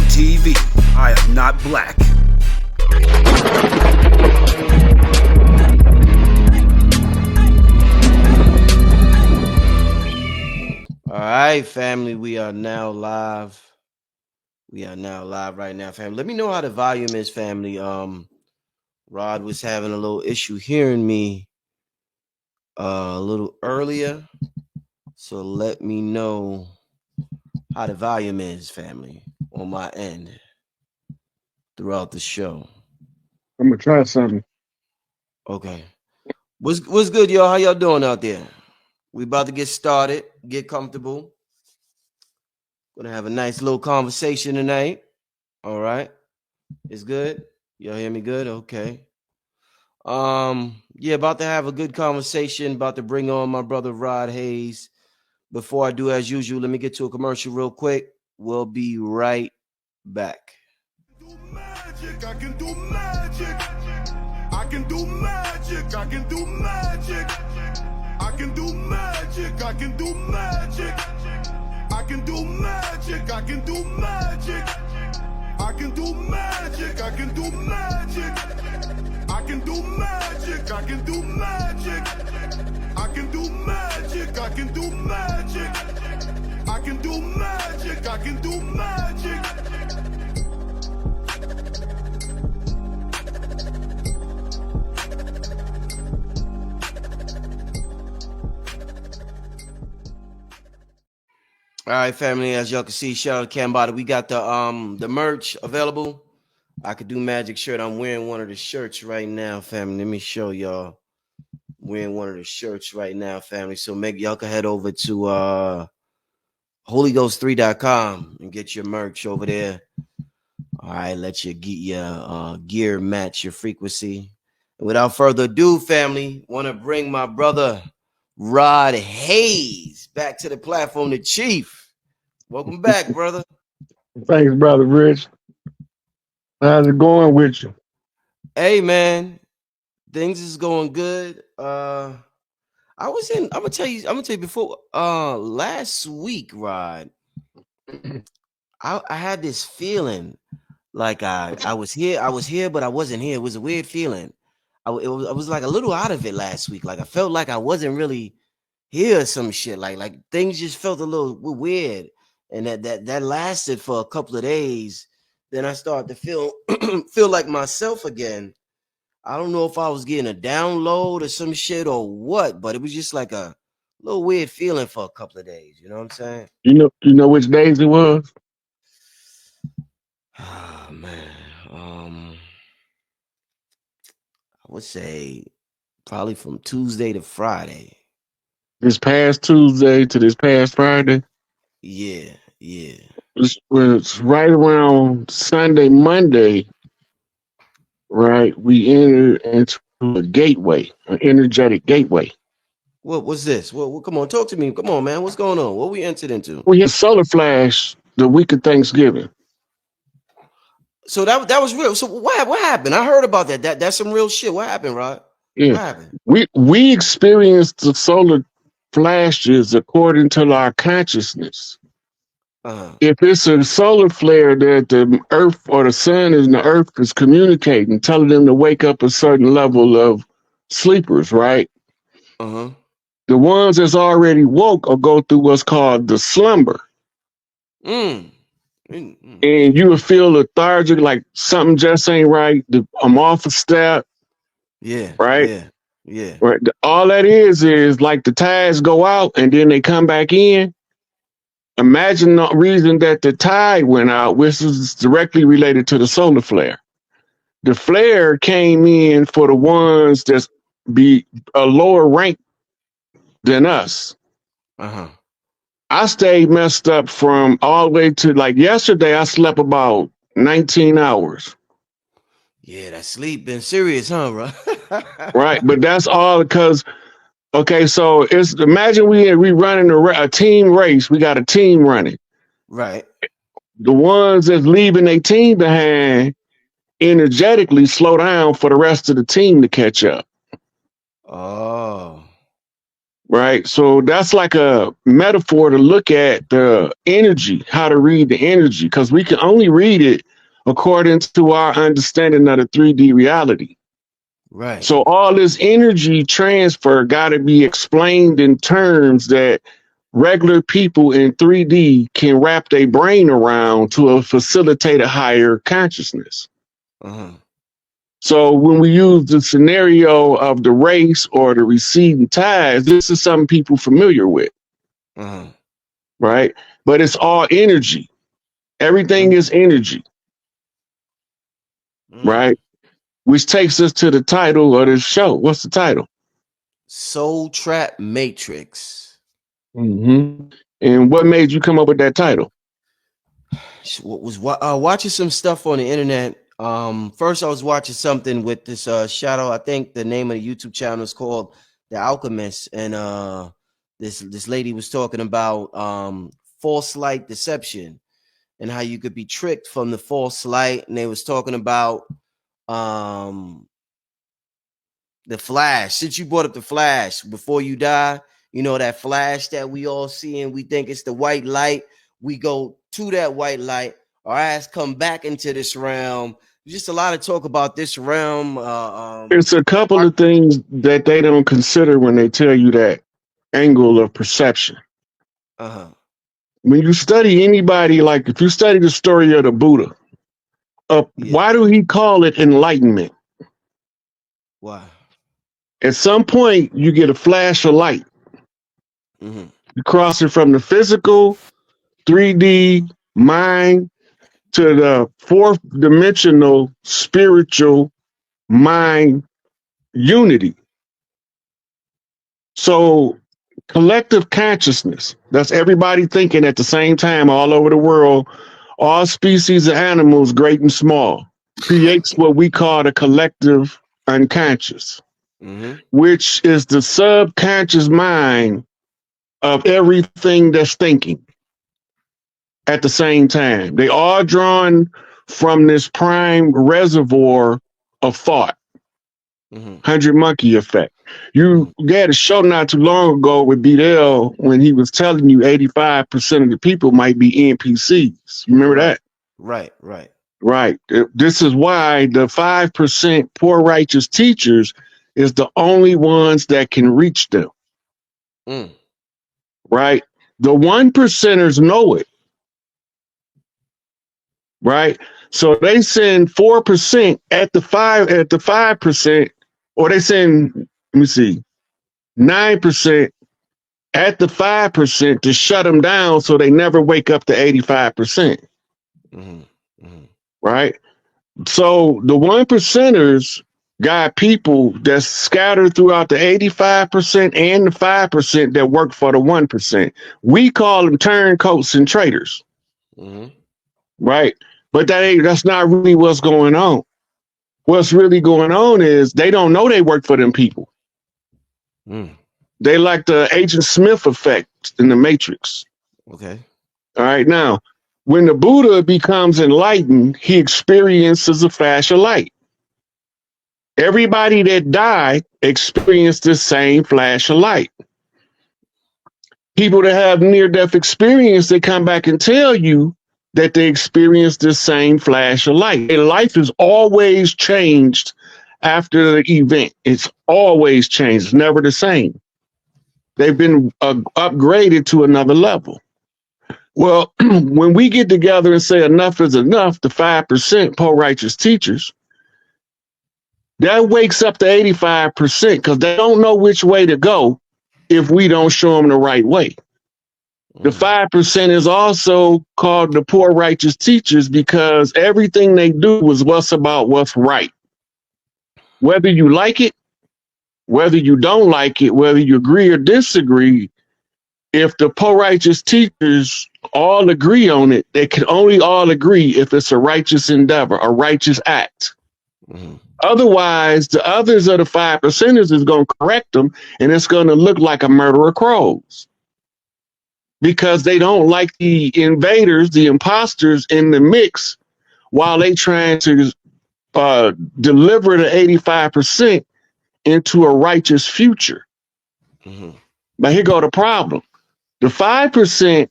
TV. I am not black. All right, family, we are now live. We are now live right now, family. Let me know how the volume is, family. Rod was having a little issue hearing me a little earlier. So let me know how the volume is, family, on my end throughout the show. I'm gonna try something. Okay. What's good, y'all? How y'all doing out there? We about to get started. Get comfortable. Gonna have a nice little conversation tonight. All right. It's good. Y'all hear me good? Okay. Yeah, about to have a good conversation. About to bring on my brother Rod Hayes. Before I do, as usual, let me get to a commercial real quick. We'll be right back. I can do magic. I can do magic. I can do magic. I can do magic. I can do magic. I can do magic. I can do magic. I can do magic. I can do magic. I can do magic. I can do magic. I can do magic. I can do magic. I can do magic. I can do magic. All right, family. As y'all can see, shout out to Cambada. We got the merch available. I could do magic shirt. I'm wearing one of the shirts right now, family. Let me show y'all. Wearing one of the shirts right now, family. So make y'all can head over to holyghost3.com and get your merch over there. All right, let your gear match your frequency. And without further ado, family, want to bring my brother Rod Hayes back to the platform, the Chief. Welcome back, brother. Thanks, brother Rich. How's it going with you? Hey, man, things is going good. I'm gonna tell you before last week, Rod. I had this feeling like I was here, but I wasn't here. It was a weird feeling. I was like a little out of it last week. Like I felt like I wasn't really here or some shit. Like things just felt a little weird. And that lasted for a couple of days. Then I started to feel like myself again. I don't know if I was getting a download or some shit or what, but it was just like a little weird feeling for a couple of days. You know what I'm saying? You know which days it was? Oh man. I would say probably from Tuesday to Friday. This past Tuesday to this past Friday. Yeah. It was right around Sunday, Monday, right? We entered into a gateway, an energetic gateway. What was this? Well, come on, talk to me. Come on, man. What's going on? What we entered into? We had solar flash the week of Thanksgiving. So that was real. So what happened? I heard about that. That's some real shit. What happened, Rod? Yeah. What happened? We experienced the solar flashes according to our consciousness. If it's a solar flare that the earth or the sun and the earth is communicating, telling them to wake up a certain level of sleepers, right? The ones that's already woke will go through what's called the slumber. And you will feel lethargic, like something just ain't right. I'm off a step. Yeah. Right? Yeah. Right. All that is like the tides go out and then they come back in. Imagine the reason that the tide went out, which is directly related to the solar flare. The flare came in for the ones that's be a lower rank than us. I stayed messed up from all the way to like yesterday. I slept about 19 hours. Yeah, that sleep been serious, huh, bro? Right, but that's all because. Okay, so it's imagine we running a team race. We got a team running. Right. The ones that's leaving their team behind energetically slow down for the rest of the team to catch up. Oh. right? So that's like a metaphor to look at the energy, how to read the energy, because we can only read it according to our understanding of the 3D reality. Right. So all this energy transfer got to be explained in terms that regular people in 3D can wrap their brain around to facilitate a higher consciousness. Uh-huh. So when we use the scenario of the race or the receding tides, this is something people familiar with, Uh-huh. right? But it's all energy. Everything is energy, right? Which takes us to the title of the show. What's the title? Soul Trap Matrix. Mm-hmm. And what made you come up with that title? Was watching some stuff on the internet. First I was watching something with this Shadow. I think the name of the YouTube channel is called The Alchemist, and this lady was talking about false light deception and how you could be tricked from the false light, and they was talking about the flash. Since you brought up the flash, before you die, you know that flash that we all see and we think it's the white light. We go to that white light, our ass come back into this realm. Just a lot of talk about this realm. It's a couple of things that they don't consider when they tell you that angle of perception. Uh-huh. When you study anybody, like if you study the story of the Buddha, why do he call it enlightenment? Why? At some point, you get a flash of light. Mm-hmm. You cross it from the physical, 3D mind to the fourth dimensional spiritual mind unity. So collective consciousness, that's everybody thinking at the same time all over the world, all species of animals, great and small, creates what we call the collective unconscious, which is the subconscious mind of everything that's thinking at the same time. They are drawn from this prime reservoir of thought. 100 monkey effect. You had a show not too long ago with Bedell when he was telling you 85% of the people might be NPCs. You remember that? Right. This is why the 5% poor righteous teachers is the only ones that can reach them. Right? The 1%ers know it. Right? So they send 4% at the 5%, or they send, let me see, 9% at the 5% to shut them down so they never wake up to 85%. Right? So the 1%ers got people that's scattered throughout the 85% and the 5% that work for the 1%. We call them turncoats and traitors. Right? But that's not really what's going on. What's really going on is they don't know they work for them people. They like the Agent Smith effect in the Matrix. Okay. All right. Now, when the Buddha becomes enlightened, he experiences a flash of light. Everybody that died experienced the same flash of light. People that have near-death experience, they come back and tell you that they experienced the same flash of light. Their life is always changed after the event. It's always changed. It's never the same. They've been upgraded to another level. Well, when we get together and say enough is enough, the 5% poor righteous teachers, that wakes up the 85% because they don't know which way to go if we don't show them the right way. The 5% is also called the poor righteous teachers because everything they do is what's right. Whether you like it, whether you don't like it, whether you agree or disagree, if the poor righteous teachers all agree on it, they can only all agree if it's a righteous endeavor, a righteous act. Otherwise, the others of the 5%ers is going to correct them, and it's going to look like a murder of crows. Because they don't like the invaders, the imposters in the mix, while they trying to deliver the 85% into a righteous future. But here go the problem. The 5%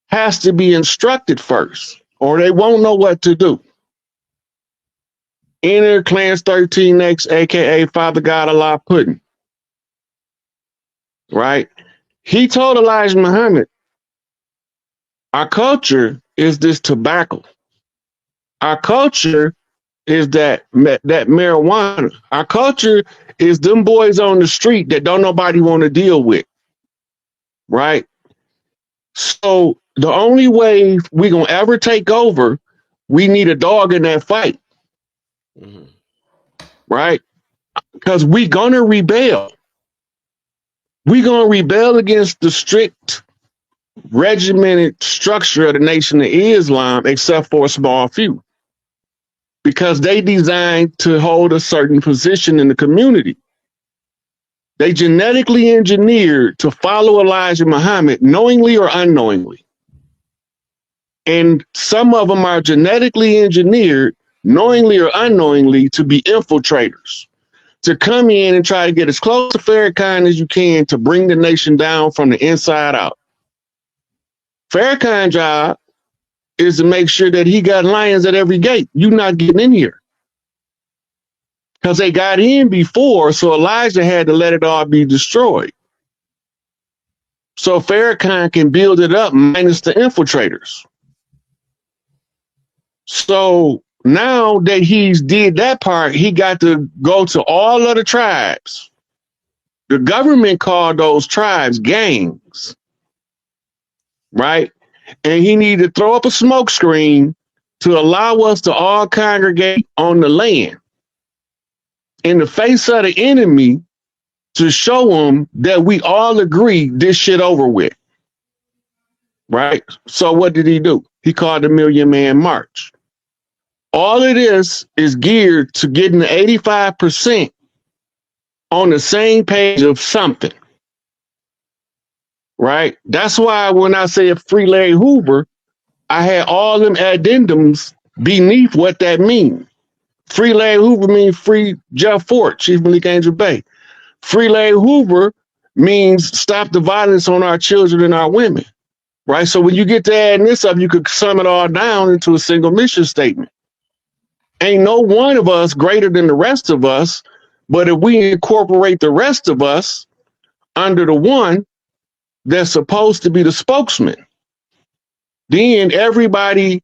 has to be instructed first, or they won't know what to do. Enter Clans 13X, aka Father God Allah Pudding. Right? He told Elijah Muhammad, our culture is this tobacco. Our culture is that marijuana. Our culture is them boys on the street that don't nobody want to deal with. Right? So the only way we gonna ever take over, we need a dog in that fight. Mm-hmm. Right? Because we gonna rebel. We gonna rebel against the strict regimented structure of the Nation of Islam, except for a small few. Because they designed to hold a certain position in the community. They genetically engineered to follow Elijah Muhammad, knowingly or unknowingly. And some of them are genetically engineered, knowingly or unknowingly, to be infiltrators, to come in and try to get as close to Farrakhan as you can to bring the nation down from the inside out. Farrakhan's job is to make sure that he got lions at every gate. You're not getting in here. Because they got in before, so Elijah had to let it all be destroyed. So Farrakhan can build it up minus the infiltrators. So now that he's did that part, he got to go to all of the tribes. The government called those tribes gangs, right? And he needed to throw up a smoke screen to allow us to all congregate on the land in the face of the enemy to show them that we all agree this shit over with, right? So what did he do? He called the Million Man March. All of this is geared to getting the 85% on the same page of something, right? That's why when I say free Larry Hoover, I had all them addendums beneath what that means. Free Larry Hoover means free Jeff Fort, Chief Malik Angel Bay. Free Larry Hoover means stop the violence on our children and our women, right? So when you get to adding this up, you could sum it all down into a single mission statement. Ain't no one of us greater than the rest of us, but if we incorporate the rest of us under the one that's supposed to be the spokesman, then everybody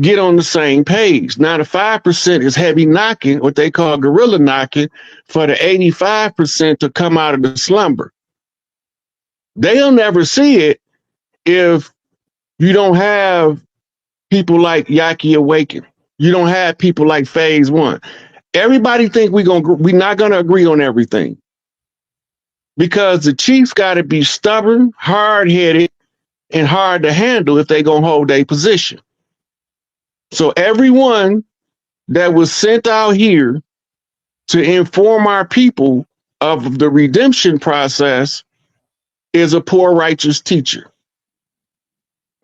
get on the same page. Now the 5% is heavy knocking, what they call guerrilla knocking, for the 85% to come out of the slumber. They'll never see it if you don't have people like Yaki Awaken. You don't have people like Phase One. Everybody think we're not gonna agree on everything, because the chiefs got to be stubborn, hard-headed, and hard to handle if they gonna hold their position. So everyone that was sent out here to inform our people of the redemption process is a poor righteous teacher.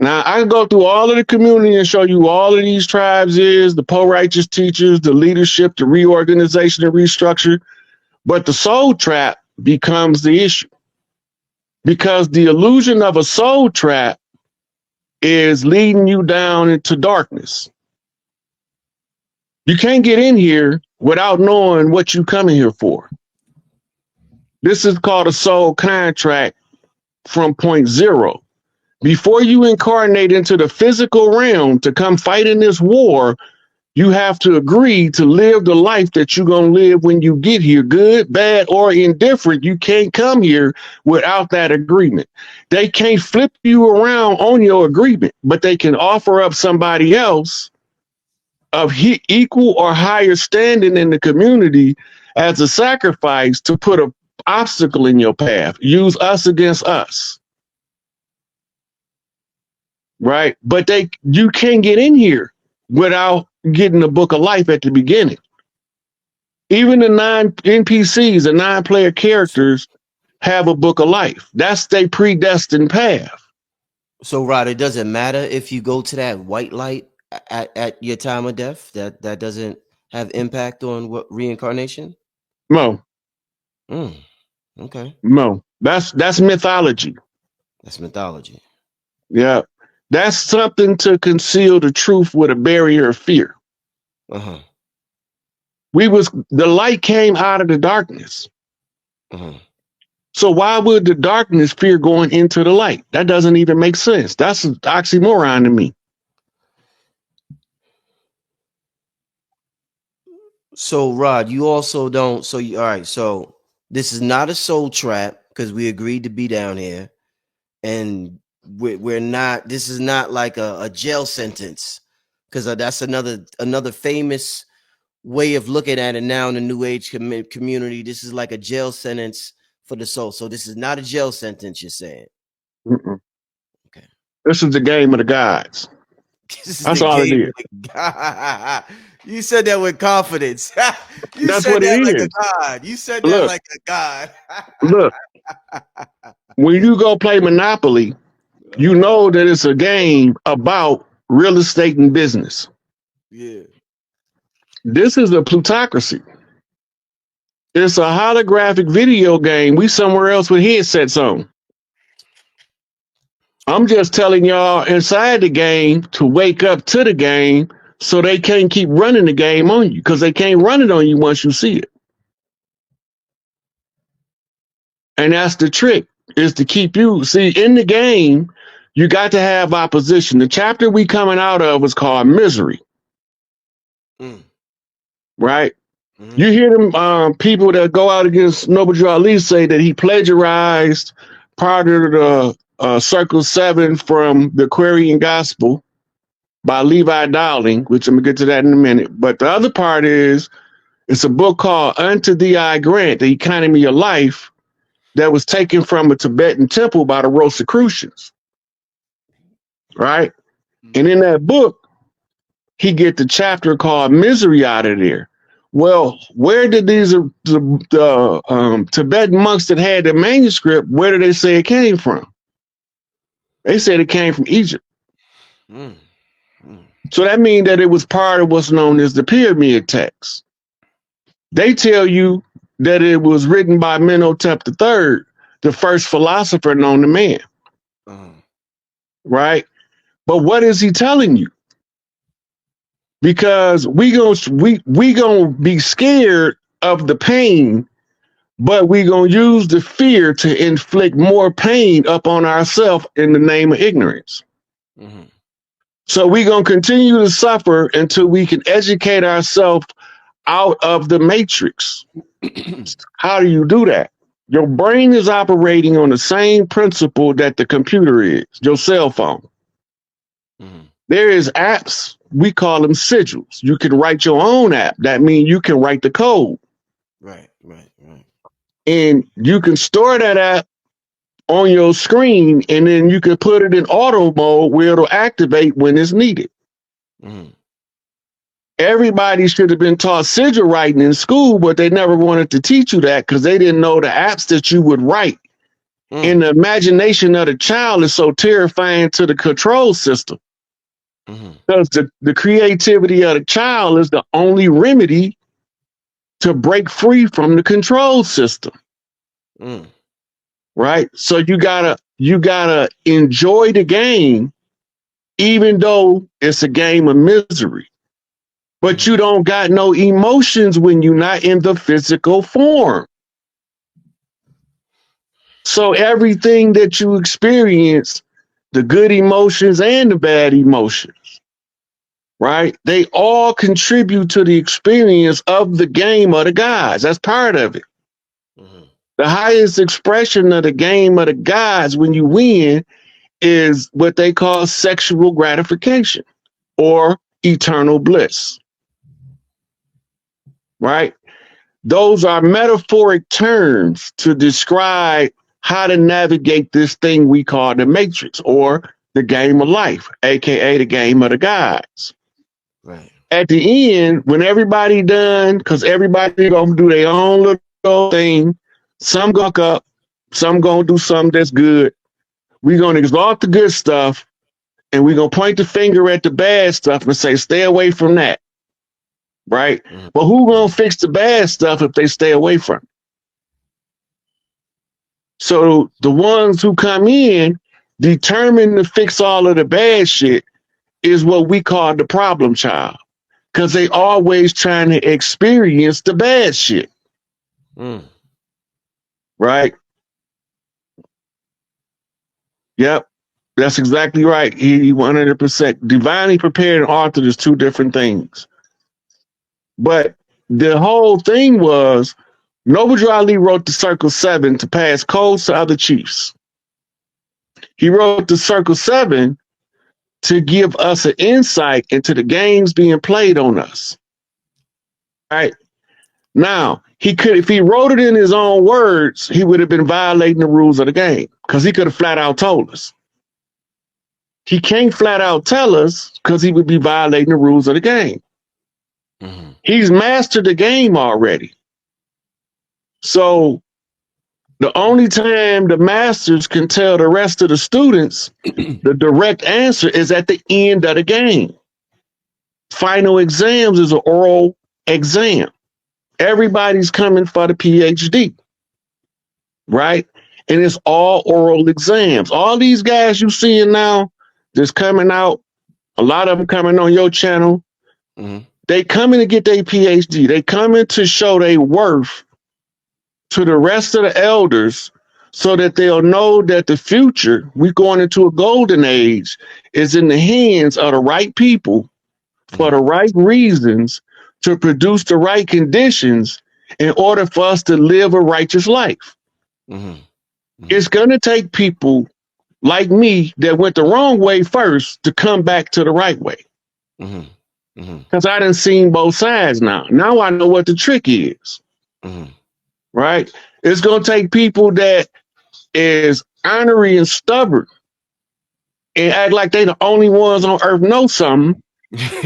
Now, I can go through all of the community and show you all of these tribes is, the poor righteous teachers, the leadership, the reorganization and restructure, but the soul trap becomes the issue. Because the illusion of a soul trap is leading you down into darkness. You can't get in here without knowing what you're coming here for. This is called a soul contract from point zero. Before you incarnate into the physical realm to come fight in this war, you have to agree to live the life that you're going to live when you get here, good, bad, or indifferent. You can't come here without that agreement. They can't flip you around on your agreement, but they can offer up somebody else of equal or higher standing in the community as a sacrifice to put an obstacle in your path. Use us against us. Right? But you can't get in here without getting the book of life at the beginning. Even the 9 NPCs, the 9-player characters, have a book of life. That's their predestined path. So, Rod, it doesn't matter if you go to that white light at your time of death. That doesn't have impact on what reincarnation? No. Okay. No. That's mythology. That's mythology. Yeah. That's something to conceal the truth with a barrier of fear. Uh-huh. The light came out of the darkness. Uh-huh. So why would the darkness fear going into the light? That doesn't even make sense. That's an oxymoron to me. So Rod, you also don't. So all right. So this is not a soul trap because we agreed to be down here, and we're not. This is not like a jail sentence because that's another famous way of looking at it now in the New Age community. This is like a jail sentence for the soul. So this is not a jail sentence. You're saying? Mm-mm. Okay. This is the game of the gods. That's all it is. You said that with confidence. You That's said what that it like is. a god. You said that like a god. Look, when you go play Monopoly, you know that it's a game about real estate and business. Yeah. This is a plutocracy. It's a holographic video game. We somewhere else with headsets on. I'm just telling y'all inside the game to wake up to the game so they can't keep running the game on you because they can't run it on you once you see it. And that's the trick, is to keep you, see, in the game, you got to have opposition. The chapter we coming out of is called Misery. Right? Mm-hmm. You hear them people that go out against Noble Drew Ali say that he plagiarized part of the Circle 7 from the Aquarian Gospel by Levi Dowling, which I'm going to get to that in a minute. But the other part is, it's a book called Unto Thee I Grant, The Economy of Life, that was taken from a Tibetan temple by the Rosicrucians. Right? Mm-hmm. And in that book, he get the chapter called Misery out of there. Well, where did these Tibetan monks that had the manuscript, where did they say it came from? They said it came from Egypt. So that means that it was part of what's known as the pyramid text. They tell you that it was written by Menhotep III, the first philosopher known to man. Right? But what is he telling you? Because we gonna be scared of the pain, but we gonna use the fear to inflict more pain up on ourselves in the name of ignorance. Mm-hmm. So we gonna continue to suffer until we can educate ourselves out of the matrix. How do you do that? Your brain is operating on the same principle that the computer is, your cell phone. Mm-hmm. There is apps, we call them sigils. You can write your own app. That means you can write the code. Right. And you can store that app on your screen, and then you can put it in auto mode where it'll activate when it's needed. Mm-hmm. Everybody should have been taught sigil writing in school, but they never wanted to teach you that because they didn't know the apps that you would write. In the imagination of the child is so terrifying to the control system. Because the creativity of the child is the only remedy to break free from the control system. Right? So you gotta enjoy the game, even though it's a game of misery. But you don't got no emotions when you're not in the physical form. So everything that you experience, the good emotions and the bad emotions, right? They all contribute to the experience of the game of the gods. That's part of it. Mm-hmm. The highest expression of the game of the gods when you win is what they call sexual gratification or eternal bliss, right? Those are metaphoric terms to describe how to navigate this thing we call the matrix or the game of life, aka the game of the gods. Right. At the end, when everybody done, because everybody gonna do their own little thing, some gonna up, some gonna do something that's good. We're gonna exalt the good stuff, and we're gonna point the finger at the bad stuff and say, stay away from that. Right? Mm-hmm. But who gonna fix the bad stuff if they stay away from it? So the ones who come in determined to fix all of the bad shit is what we call the problem child. Because they always trying to experience the bad shit. Right? Yep. That's exactly right. He 100%. Divinely prepared and authored is two different things. But the whole thing was Noble Drew Ali wrote the Circle 7 to pass codes to other chiefs. He wrote the Circle 7 to give us an insight into the games being played on us. Right? Now, if he wrote it in his own words, he would have been violating the rules of the game because he could have flat out told us. He can't flat out tell us because he would be violating the rules of the game. He's mastered the game already. So the only time the masters can tell the rest of the students the direct answer is at the end of the game. Final exams is an oral exam. Everybody's coming for the PhD, right? And it's all oral exams. All these guys you seeing now just coming out, a lot of them coming on your channel, they coming to get their PhD. They coming to show their worth to the rest of the elders so that they'll know that the future, we going into a golden age, is in the hands of the right people for the right reasons to produce the right conditions in order for us to live a righteous life. It's going to take people like me that went the wrong way first to come back to the right way. Because I done seen both sides now. Now I know what the trick is. Right? It's going to take people that is ornery and stubborn and act like they the only ones on earth know something,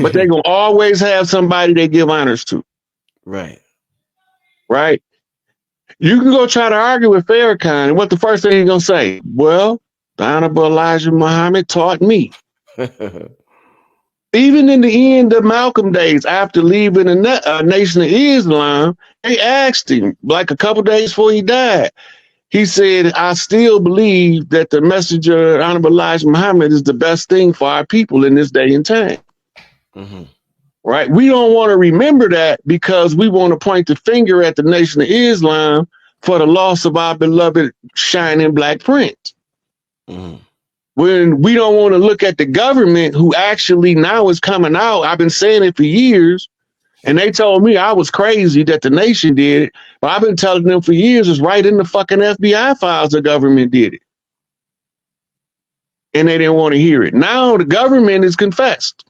but they going to always have somebody they give honors to. Right. Right? You can go try to argue with Farrakhan, and what the first thing he's going to say? Well, the Honorable Elijah Muhammad taught me. Even in the end of Malcolm days, after leaving the Nation of Islam, they asked him, like a couple days before he died, he said, I still believe that the messenger, Honorable Elijah Muhammad, is the best thing for our people in this day and time. Right? We don't want to remember that because we want to point the finger at the Nation of Islam for the loss of our beloved shining black prince. When we don't want to look at the government who actually now is coming out. I've been saying it for years, and they told me I was crazy that the nation did it, but I've been telling them for years it's right in the fucking FBI files the government did it. And they didn't want to hear it. Now the government is confessed.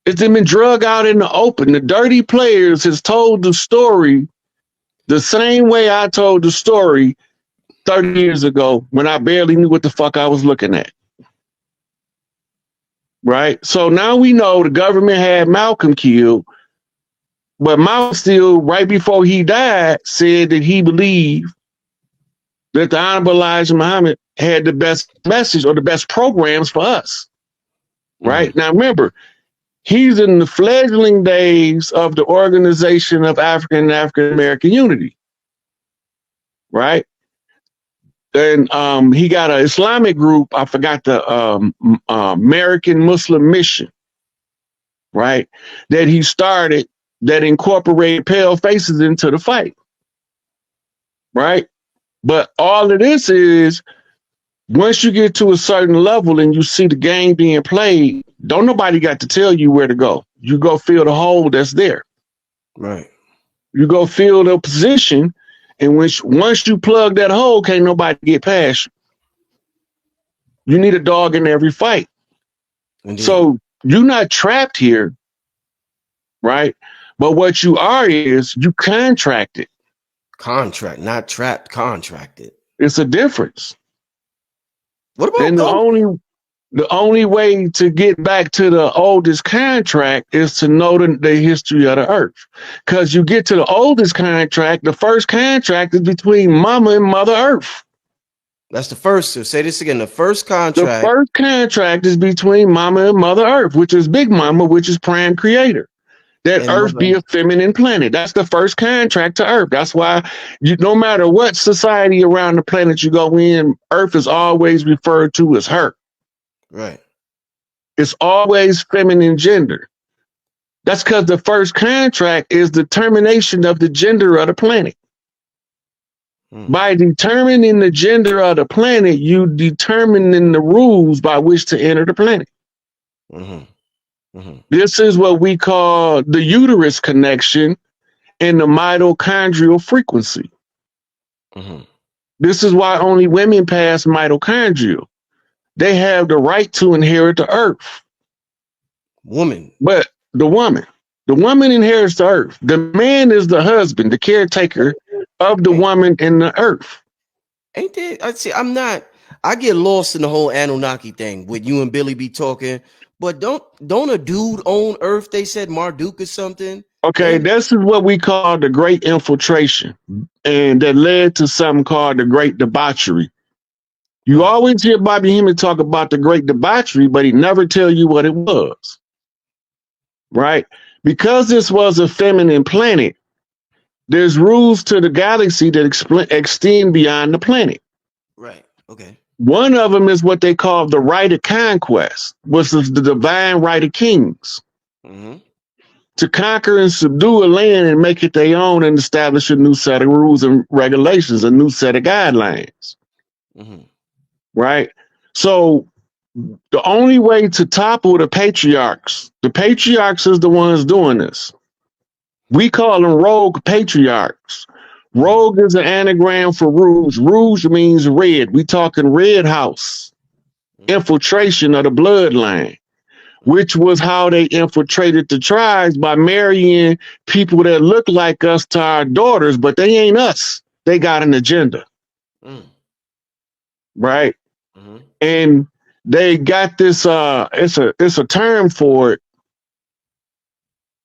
It's been drug out in the open. The dirty players has told the story the same way I told the story 30 years ago when I barely knew what the fuck I was looking at. Right? So now we know the government had Malcolm killed, but Malcolm still, right before he died, said that he believed that the Honorable Elijah Muhammad had the best message or the best programs for us. Right? Now remember, he's in the fledgling days of the Organization of African and African American Unity. Right? And he got an Islamic group. I forgot the American Muslim Mission, right? That he started that incorporated pale faces into the fight, right? But all of this is once you get to a certain level and you see the game being played, don't nobody got to tell you where to go. You go fill the hole that's there, right? You go fill the position. And once you plug that hole, can't nobody get past you. You need a dog in every fight. Indeed. So you're not trapped here, right? But what you are is you contracted. Contract, not trapped, contracted. It's a difference. What about and the only way to get back to the oldest contract is to know the history of the earth. Because you get to the oldest contract, the first contract is between Mama and Mother Earth. That's the first. So say this again. The first contract. The first contract is between Mama and Mother Earth, which is Big Mama, which is Prime Creator. that And Earth be a feminine planet. That's the first contract to Earth. That's why no matter what society around the planet you go in, Earth is always referred to as her. Right. It's always feminine gender. That's because the first contract is determination of the gender of the planet. By determining the gender of the planet, you determining the rules by which to enter the planet. This is what we call the uterus connection and the mitochondrial frequency. This is why only women pass mitochondrial. They have the right to inherit the earth. But the woman inherits the earth. The man is the husband, the caretaker of the woman in the earth. Ain't that? I see. I get lost in the whole Anunnaki thing with you and Billy be talking. But don't a dude own Earth? They said Marduk or something. Okay, this is what we call the Great Infiltration, and that led to something called the Great Debauchery. You always hear Bobby Hemming talk about the Great Debauchery, but he never tell you what it was, right? Because this was a feminine planet, there's rules to the galaxy that extend beyond the planet. Right. Okay. One of them is what they call the right of conquest, which is the divine right of kings. To conquer and subdue a land and make it their own and establish a new set of rules and regulations, a new set of guidelines. Right? So the only way to topple the patriarchs is the ones doing this. We call them rogue patriarchs. Rogue is an anagram for rouge. Rouge means red. We talking red house. Infiltration of the bloodline, which was how they infiltrated the tribes by marrying people that look like us to our daughters, but they ain't us. They got an agenda. Right? And they got this, it's a term for it.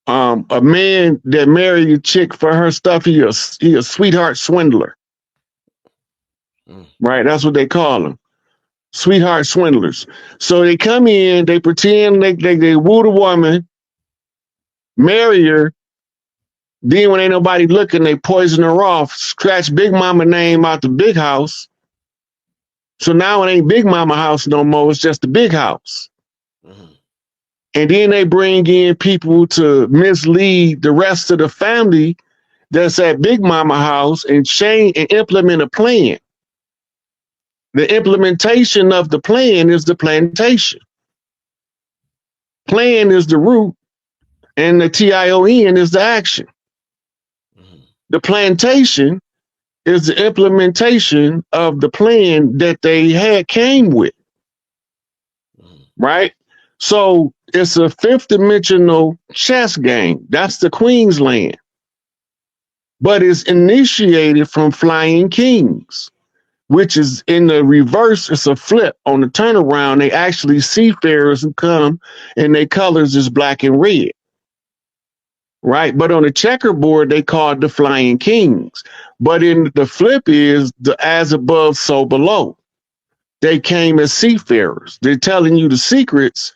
A man that married a chick for her stuff, he a sweetheart swindler. Right? That's what they call them. Sweetheart swindlers. So they come in, they pretend they woo the woman, marry her. Then when ain't nobody looking, they poison her off, scratch Big Mama name out the big house. So now it ain't Big Mama house no more. It's just the big house. And then they bring in people to mislead the rest of the family that's at Big Mama house and change and implement a plan. The implementation of the plan is the plantation. Plan is the root, and the TION is the action. The plantation is the implementation of the plan that they came with. Right? So it's a fifth dimensional chess game. That's the Queen's land. But it's initiated from flying kings, which is in the reverse. It's a flip on the turnaround. They actually seafarers who come and their colors is black and red. Right. But on the checkerboard, they call it the flying kings. But in the flip is the as above, so below. They came as seafarers. They're telling you the secrets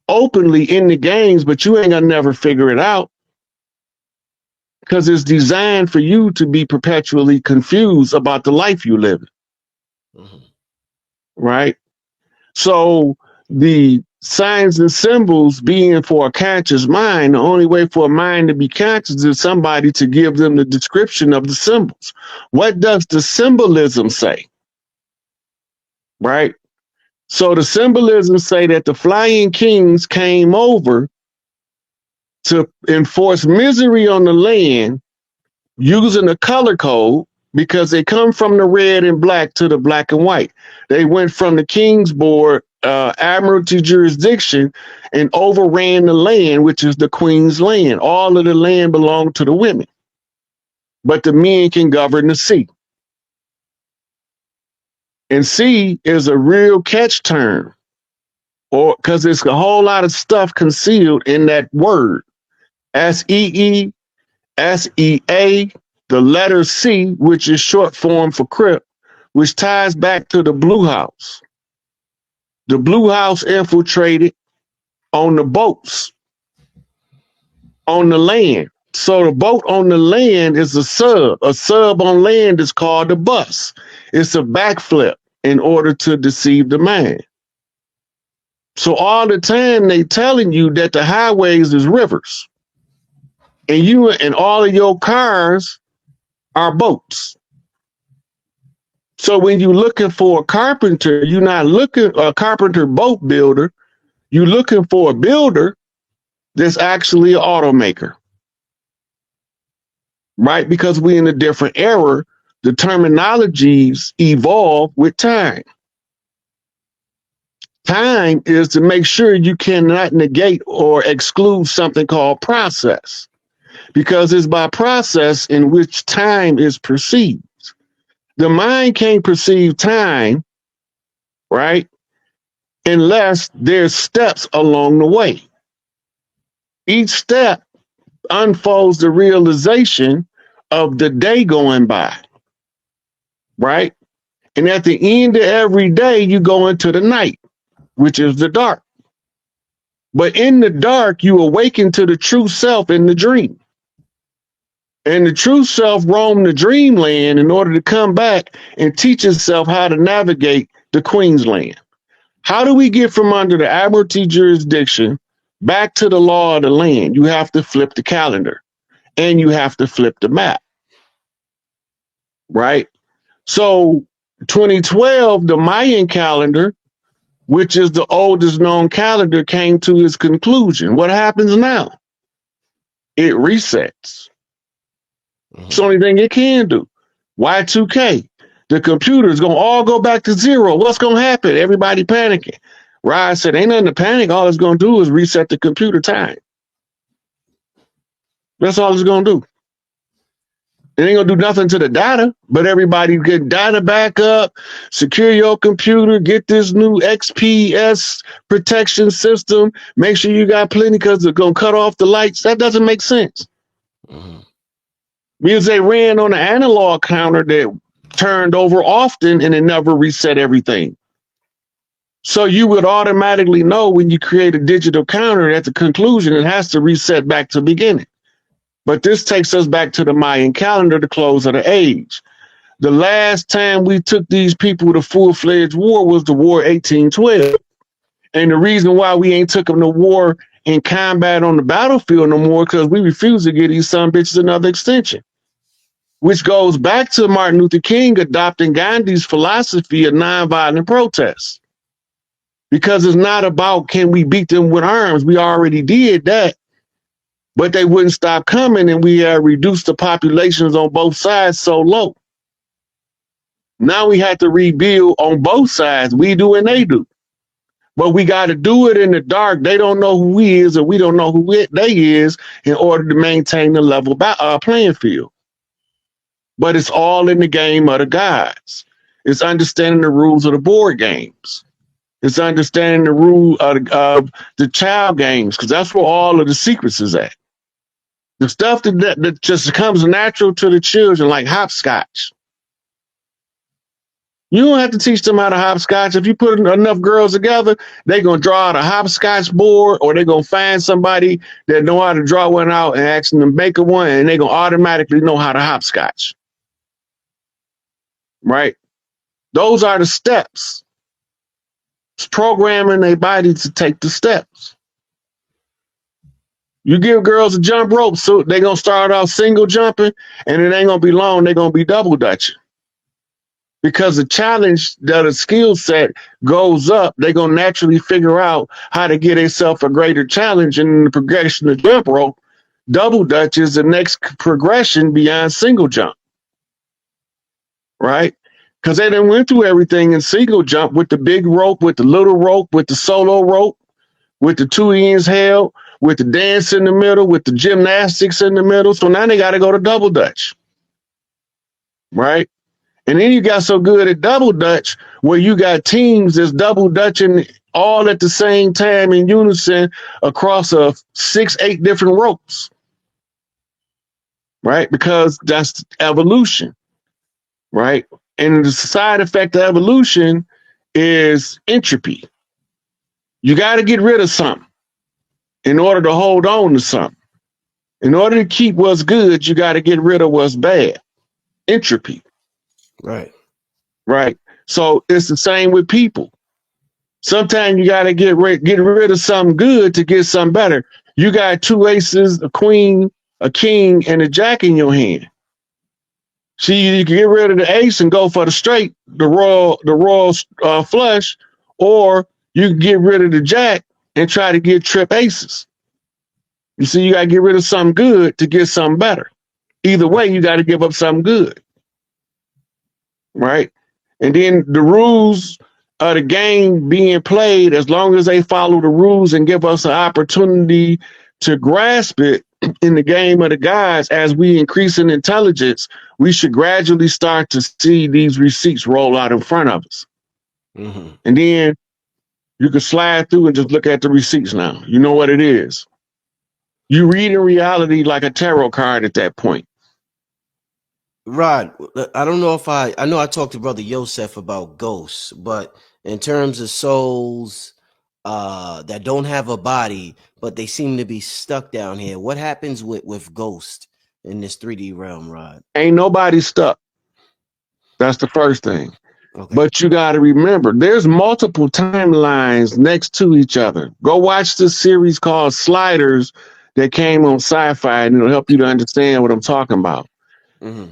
openly in the games, but you ain't gonna never figure it out because it's designed for you to be perpetually confused about the life you live. Right? So the signs and symbols being for a conscious mind, the only way for a mind to be conscious is somebody to give them the description of the symbols. What does the symbolism say? Right? So the symbolism say that the flying kings came over to enforce misery on the land using a color code because they come from the red and black to the black and white. They went from the King's Board, Admiralty jurisdiction, and overran the land, which is the Queen's land. All of the land belonged to the women, but the men can govern the sea. And sea is a real catch term, or because there's a whole lot of stuff concealed in that word. S-E-E, S-E-A, the letter C, which is short form for crypt, which ties back to the Blue House. The Blue House infiltrated on the boats on the land. So the boat on the land is a sub. A sub on land is called a bus. It's a backflip in order to deceive the mind. So all the time they telling you that the highways is rivers. And you and all of your cars are boats. So when you're looking for a carpenter, you're not looking a carpenter boat builder. You're looking for a builder that's actually an automaker. Right? Because we're in a different era, the terminologies evolve with time. Time is to make sure you cannot negate or exclude something called process, because it's by process in which time is perceived. The mind can't perceive time, right? Unless there's steps along the way. Each step unfolds the realization of the day going by, right? And at the end of every day, you go into the night, which is the dark. But in the dark, you awaken to the true self in the dream. And the true self roam the dreamland in order to come back and teach itself how to navigate the Queensland. How do we get from under the Admiralty jurisdiction back to the law of the land? You have to flip the calendar and you have to flip the map, right? So 2012, the Mayan calendar, which is the oldest known calendar, came to its conclusion. What happens now? It resets. It's the only thing it can do. Y2K. The computer's going to all go back to zero. What's going to happen? Everybody panicking. Rod said, ain't nothing to panic. All it's going to do is reset the computer time. That's all it's going to do. It ain't going to do nothing to the data, but everybody get data back up, secure your computer, get this new XPS protection system, make sure you got plenty because they're going to cut off the lights. That doesn't make sense. Because they ran on an analog counter that turned over often and it never reset everything. So you would automatically know when you create a digital counter at the conclusion, it has to reset back to beginning. But this takes us back to the Mayan calendar, the close of the age. The last time we took these people to full-fledged war was the War 1812. And the reason why we ain't took them to war in combat on the battlefield no more, because we refuse to give these son bitches another extension. Which goes back to Martin Luther King adopting Gandhi's philosophy of nonviolent protest. Because it's not about can we beat them with arms. We already did that. But they wouldn't stop coming, and we reduced the populations on both sides so low. Now we have to rebuild on both sides. We do and they do. But we got to do it in the dark. They don't know who we is, or we don't know who they is, in order to maintain the level playing field. But it's all in the game of the gods. It's understanding the rules of the board games. It's understanding the rule of the child games, because that's where all of the secrets is at. The stuff that just comes natural to the children, like hopscotch. You don't have to teach them how to hopscotch. If you put enough girls together, they're going to draw out a hopscotch board, or they're going to find somebody that know how to draw one out and ask them to make a one, and they're going to automatically know how to hopscotch. Right? Those are the steps. It's programming their body to take the steps. You give girls a jump rope, so they're going to start off single jumping, and it ain't going to be long. They're going to be double dutching. Because the challenge that a skill set goes up, they're going to naturally figure out how to get themselves a greater challenge. And in the progression of jump rope, double dutch is the next progression beyond single jump. Right? Because they done went through everything in single jump with the big rope, with the little rope, with the solo rope, with the two ends held, with the dance in the middle, with the gymnastics in the middle. So now they got to go to double dutch. Right? And then you got so good at double dutch where you got teams that's double dutching all at the same time in unison across 6-8 different ropes. Right? Because that's evolution. Right? And the side effect of evolution is entropy. You got to get rid of something in order to hold on to something. In order to keep what's good, you got to get rid of what's bad. Entropy. Right. Right. So it's the same with people. Sometimes you got to get rid of something good to get something better. You got two aces, a queen, a king, and a jack in your hand. See, you can get rid of the ace and go for the straight, the royal flush, or you can get rid of the jack and try to get trip aces. You see, you got to get rid of something good to get something better. Either way, you got to give up something good. Right? And then the rules of the game being played, as long as they follow the rules and give us an opportunity to grasp it in the game of the gods, as we increase in intelligence, we should gradually start to see these receipts roll out in front of us. Mm-hmm. And then you can slide through and just look at the receipts now. You know what it is. You read in reality like a tarot card at that point. Rod, I don't know if I know I talked to Brother Yosef about ghosts, but in terms of souls that don't have a body, but they seem to be stuck down here, what happens with ghosts in this 3D realm, Rod? Ain't nobody stuck. That's the first thing. Okay. But you got to remember, there's multiple timelines next to each other. Go watch this series called Sliders that came on Sci-Fi, and it'll help you to understand what I'm talking about. Mm-hmm.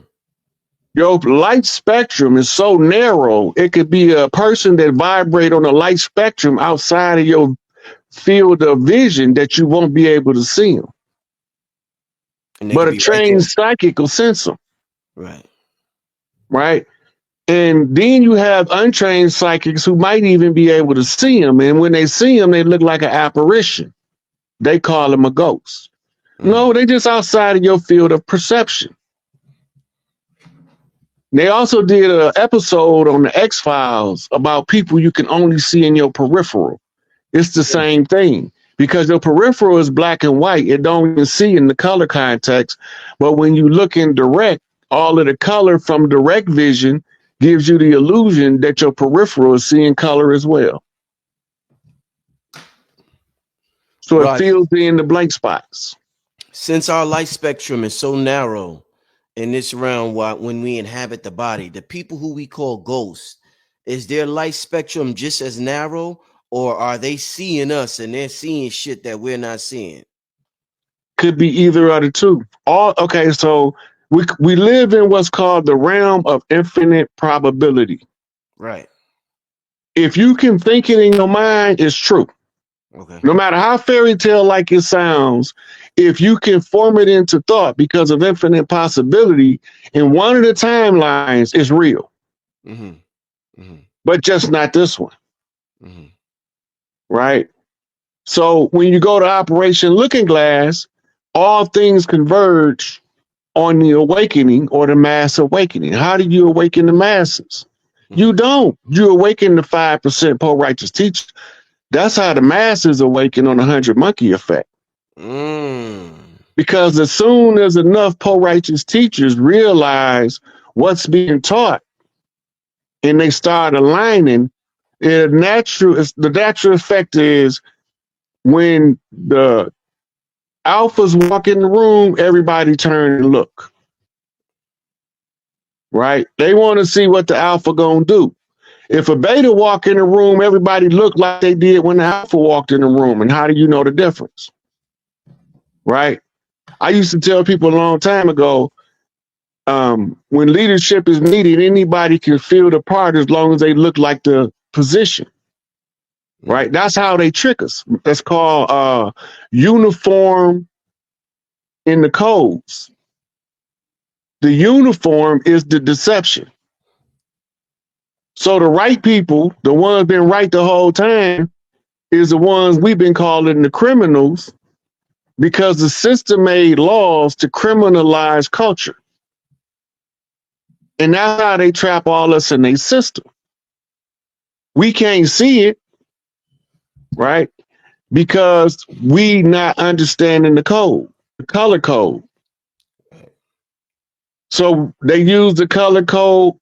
Your light spectrum is so narrow, it could be a person that vibrate on a light spectrum outside of your field of vision that you won't be able to see them. But a trained psychic will sense them. Right. Right. And then you have untrained psychics who might even be able to see them. And when they see them, they look like an apparition. They call them a ghost. Mm-hmm. No, they're just outside of your field of perception. They also did an episode on the X-Files about people you can only see in your peripheral. It's the same thing, because your peripheral is black and white. It don't even see in the color context. But when you look in direct, all of the color from direct vision gives you the illusion that your peripheral is seeing color as well. So it fills in the blank spots. Since our light spectrum is so narrow in this realm, when we inhabit the body, the people who we call ghosts, is their light spectrum just as narrow, or are they seeing us and they're seeing shit that we're not seeing? Could be either of the two. Okay, so we live in what's called the realm of infinite probability. Right. If you can think it in your mind, it's true. Okay. No matter how fairy tale like it sounds, if you can form it into thought because of infinite possibility, in one of the timelines, it's real. Mm-hmm. Mm-hmm. But just not this one. Mm-hmm. Right? So when you go to Operation Looking Glass, all things converge on the awakening or the mass awakening. How do you awaken the masses? Mm-hmm. You don't. You awaken the 5% pro-righteous teachers. That's how the masses awaken on the 100 monkey effect. Because as soon as enough pro-righteous teachers realize what's being taught and they start aligning, the natural effect is when the alphas walk in the room, everybody turn and look. Right? They want to see what the alpha gonna do. If a beta walk in the room, everybody look like they did when the alpha walked in the room. And how do you know the difference? Right? I used to tell people a long time ago, when leadership is needed, anybody can fill the part as long as they look like the position. Right? That's how they trick us. That's called uniform in the codes. The uniform is the deception. So the right people, the ones been right the whole time, is the ones we've been calling the criminals, because the system made laws to criminalize culture. And that's how they trap all us in their system. We can't see it, right? Because we not understanding the code, the color code. So they use the color code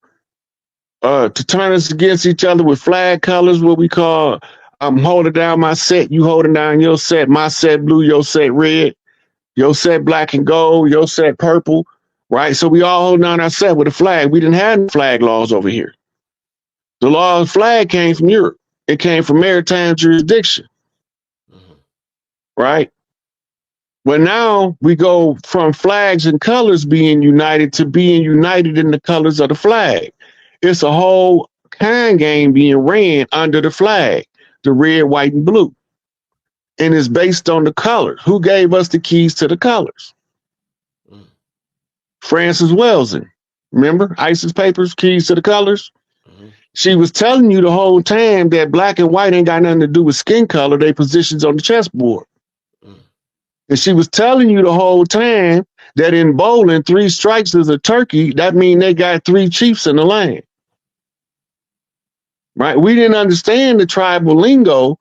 to turn us against each other with flag colors, what we call, I'm holding down my set, you holding down your set, my set blue, your set red. Your set black and gold, your set purple, right? So we all holding on our set with a flag. We didn't have flag laws over here. The law of flag came from Europe. It came from maritime jurisdiction, right? But now we go from flags and colors being united to being united in the colors of the flag. It's a whole kind game being ran under the flag, the red, white, and blue. And it's based on the colors. Who gave us the keys to the colors? Frances Wellesley. Remember? Isis Papers, Keys to the Colors? She was telling you the whole time that black and white ain't got nothing to do with skin color. They positions on the chessboard. And she was telling you the whole time that in bowling, 3 strikes is a turkey. That means they got 3 chiefs in the land. Right? We didn't understand the tribal lingo.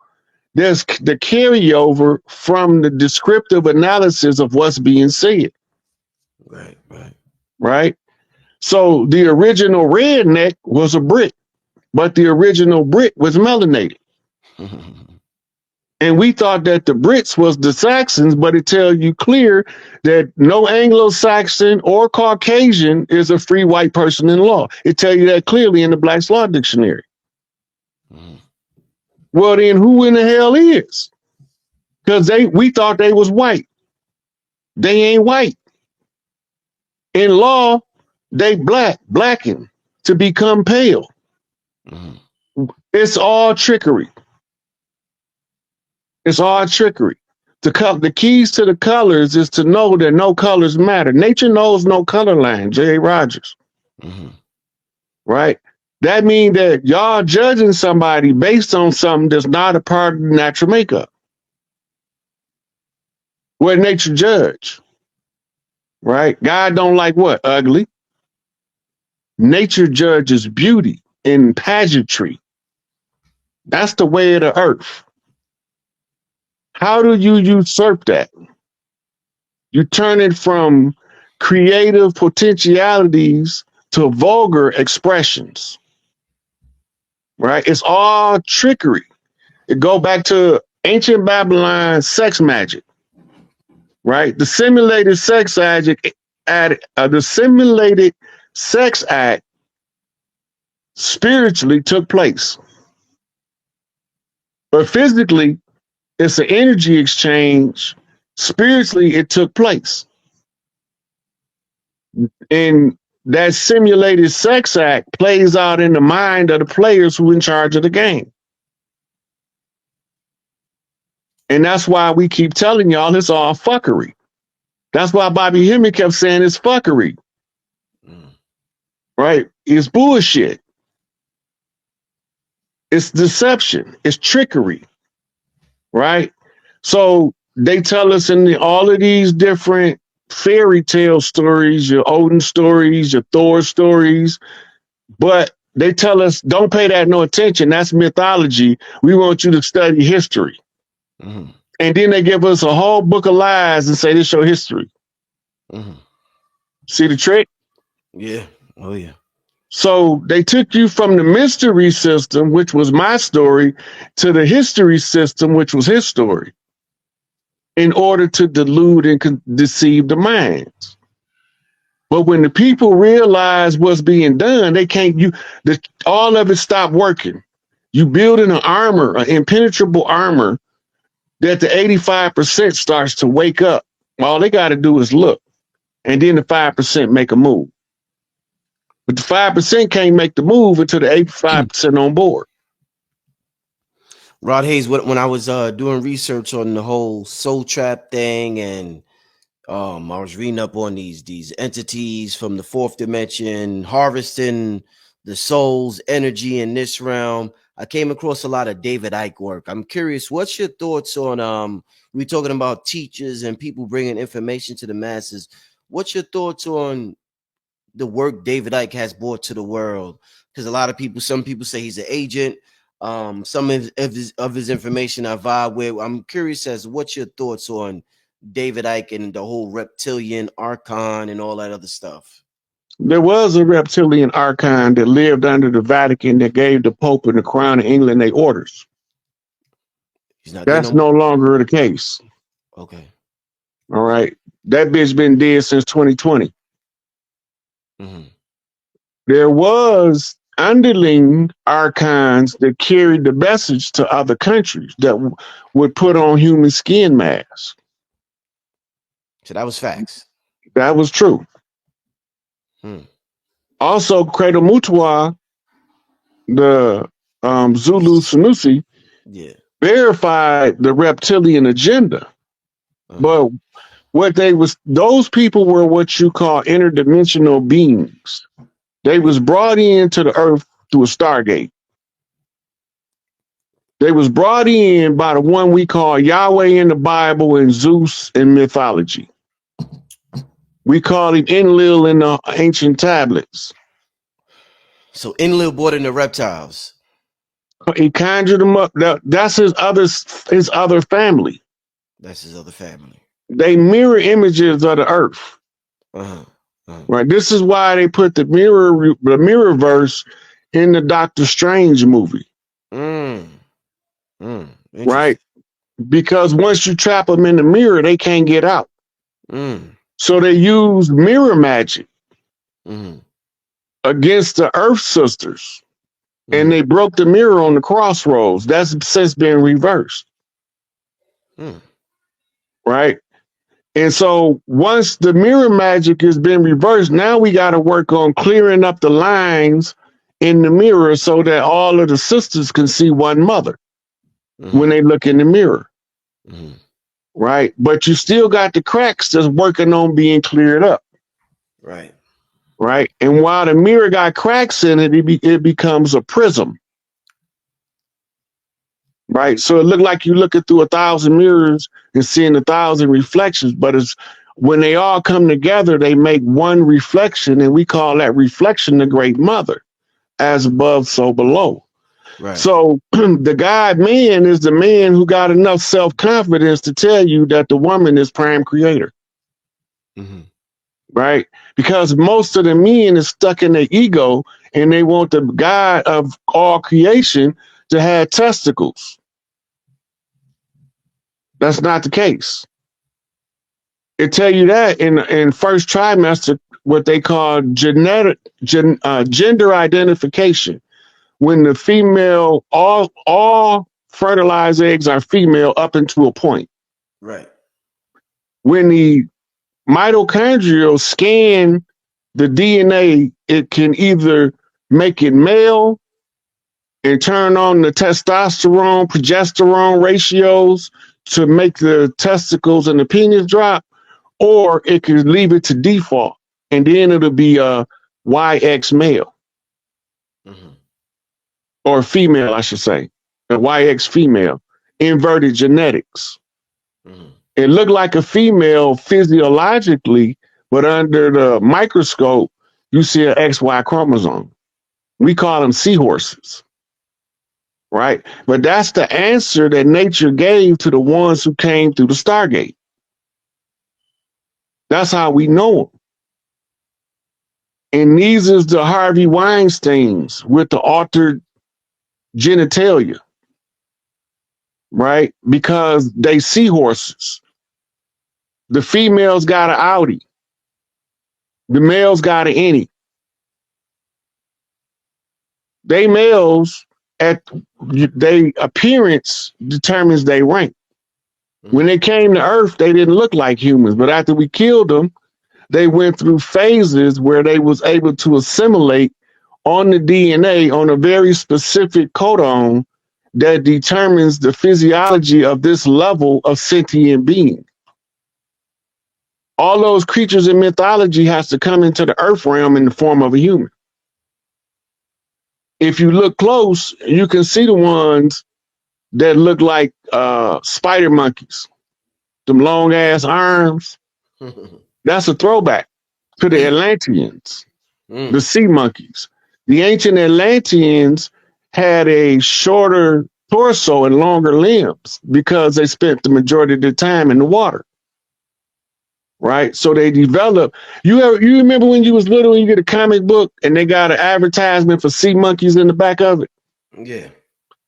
There's the carryover from the descriptive analysis of what's being said. Right? So the original redneck was a Brit, but the original Brit was melanated. And we thought that the Brits was the Saxons, but it tells you clear that no Anglo-Saxon or Caucasian is a free white person in law. It tells you that clearly in the Black's Law Dictionary. Well, then who in the hell is? Because we thought they was white. They ain't white. In law, they blacken to become pale. It's all trickery. It's all trickery. The keys to the colors is to know that no colors matter. Nature knows no color line, J.A. Rogers. Right? That means that y'all judging somebody based on something that's not a part of the natural makeup. What nature judge? Right? God don't like what? Ugly. Nature judges beauty and pageantry. That's the way of the earth. How do you usurp that? You turn it from creative potentialities to vulgar expressions. Right? It's all trickery. It go back to ancient Babylon sex magic. Right? The simulated sex act spiritually took place. But physically, it's an energy exchange. Spiritually, it took place. And that simulated sex act plays out in the mind of the players who are in charge of the game. And that's why we keep telling y'all it's all fuckery. That's why Bobby Hemming kept saying it's fuckery. Right? It's bullshit. It's deception. It's trickery. Right? So they tell us in all of these different fairy tale stories, your Odin stories, your Thor stories, but they tell us don't pay that no attention. That's mythology. We want you to study history. And then they give us a whole book of lies and say this your history. See the trick? Yeah. Oh yeah. So they took you from the mystery system, which was my story, to the history system, which was his story, in order to delude and deceive the minds. But when the people realize what's being done, they can't, all of it stopped working. You building an armor, an impenetrable armor, that the 85% starts to wake up. All they got to do is look. And then the 5% make a move. But the 5% can't make the move until the 85% on board. Rod Hayes, when I was doing research on the whole soul trap thing, and I was reading up on these entities from the 4th dimension, harvesting the soul's energy in this realm, I came across a lot of David Icke work. I'm curious, what's your thoughts on we're talking about teachers and people bringing information to the masses. What's your thoughts on the work David Icke has brought to the world? Because a lot of people, some people say he's an agent. Some of his information I vibe with. I'm curious as what's your thoughts on David Icke and the whole reptilian archon and all that other stuff? There was a reptilian archon that lived under the Vatican that gave the Pope and the Crown of England their orders. That's no longer the case. Okay. All right. That bitch been dead since 2020. Mm-hmm. There was underling archons that carried the message to other countries that would put on human skin masks. So that was facts. That was true. Also, Credo Mutua, the Zulu Sanusi, verified the reptilian agenda. But those people were what you call interdimensional beings. They was brought into the earth through a stargate. They was brought in by the one we call Yahweh in the Bible and Zeus in mythology. We call him Enlil in the ancient tablets. So Enlil brought in the reptiles. He conjured them up. That's his other family. That's his other family. They mirror images of the earth. Right. This is why they put the mirror verse in the Doctor Strange movie. Right. Because once you trap them in the mirror, they can't get out. So they use mirror magic against the Earth Sisters. And they broke the mirror on the crossroads. That's since been reversed. Right. And so once the mirror magic has been reversed, now we got to work on clearing up the lines in the mirror so that all of the sisters can see one mother when they look in the mirror. Right. But you still got the cracks that's working on being cleared up. Right. Right. And while the mirror got cracks in it, it becomes a prism. Right. So it looked like you're looking through 1,000 mirrors and seeing 1,000 reflections. But it's when they all come together, they make one reflection. And we call that reflection the Great Mother. As above, so below. Right. So the God man is the man who got enough self-confidence to tell you that the woman is prime creator. Right? Because most of the men is stuck in their ego and they want the God of all creation to have testicles. That's not the case. It tell you that in first trimester, what they call gender identification. When the female, all fertilized eggs are female up into a point. Right. When the mitochondrial scan the DNA, it can either make it male and turn on the testosterone, progesterone ratios to make the testicles and the penis drop, or it can leave it to default, and then it'll be a YX male. Or female, I should say, a YX female, inverted genetics. It looked like a female physiologically, but under the microscope, you see an XY chromosome. We call them seahorses, right? But that's the answer that nature gave to the ones who came through the Stargate. That's how we know them. And these is the Harvey Weinsteins with the altered genitalia, right? Because they seahorses. The females got an Audi. The males got an innie. They males at their appearance determines their rank. When they came to Earth, they didn't look like humans, but after we killed them, they went through phases where they was able to assimilate on the DNA on a very specific codon that determines the physiology of this level of sentient being. All those creatures in mythology has to come into the earth realm in the form of a human. If you look close, you can see the ones that look like spider monkeys, them long ass arms. That's a throwback to the Atlanteans, the sea monkeys. The ancient Atlanteans had a shorter torso and longer limbs because they spent the majority of their time in the water. Right. So they developed. You remember when you was little and you get a comic book and they got an advertisement for sea monkeys in the back of it? Yeah.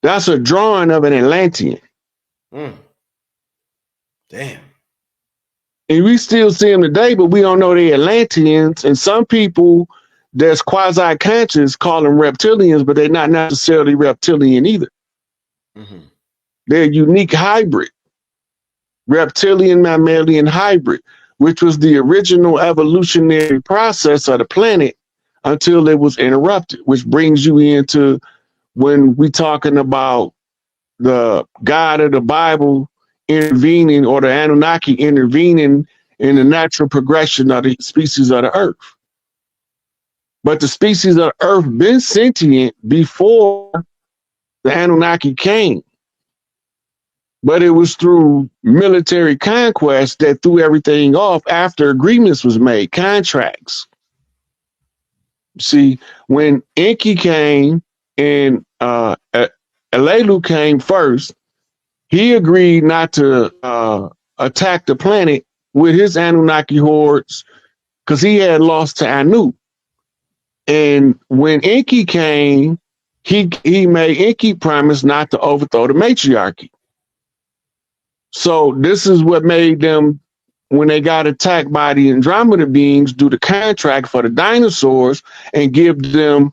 That's a drawing of an Atlantean. Damn. And we still see them today, but we don't know they're Atlanteans. And some people that's quasi-conscious call them reptilians, but they're not necessarily reptilian either. Mm-hmm. They're a unique hybrid, reptilian mammalian hybrid, which was the original evolutionary process of the planet until it was interrupted, which brings you into when we talking about the God of the Bible intervening, or the Anunnaki intervening in the natural progression of the species of the earth. But the species of the earth been sentient before the Anunnaki came. But it was through military conquest that threw everything off after agreements was made, contracts. See, when Enki came and Elelu came first, he agreed not to attack the planet with his Anunnaki hordes because he had lost to Anu. And when Enki came, he made Enki promise not to overthrow the matriarchy. So this is what made them, when they got attacked by the Andromeda beings, do the contract for the dinosaurs and give them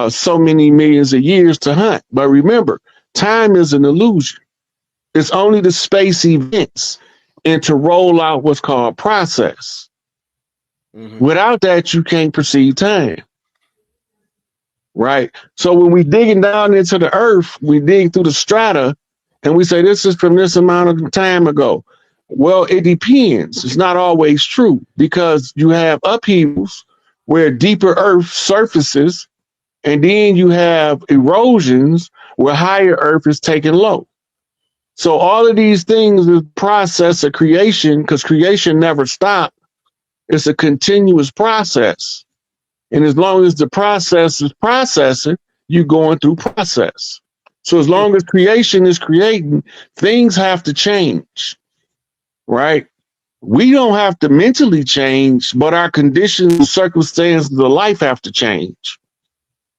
so many millions of years to hunt. But remember, time is an illusion. It's only the space events and to roll out what's called process. Mm-hmm. Without that, you can't perceive time. Right? So when we digging down into the earth, we dig through the strata and we say, this is from this amount of time ago. Well, it depends. It's not always true, because you have upheavals where deeper earth surfaces, and then you have erosions where higher earth is taken low. So all of these things is process of creation, because creation never stopped. It's a continuous process. And as long as the process is processing, you're going through process. So as long as creation is creating, things have to change, right? We don't have to mentally change, but our conditions, circumstances of life have to change.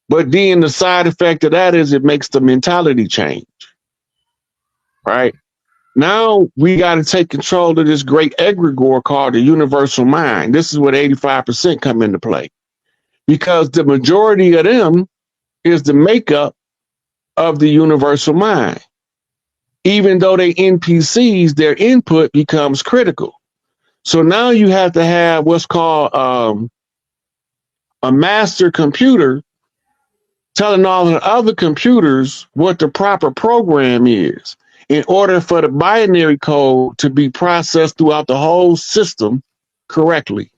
But then the side effect of that is it makes the mentality change, right? Now we got to take control of this great egregore called the universal mind. This is what 85% come into play, because the majority of them is the makeup of the universal mind. Even though they NPCs, their input becomes critical. So now you have to have what's called a master computer telling all the other computers what the proper program is in order for the binary code to be processed throughout the whole system correctly.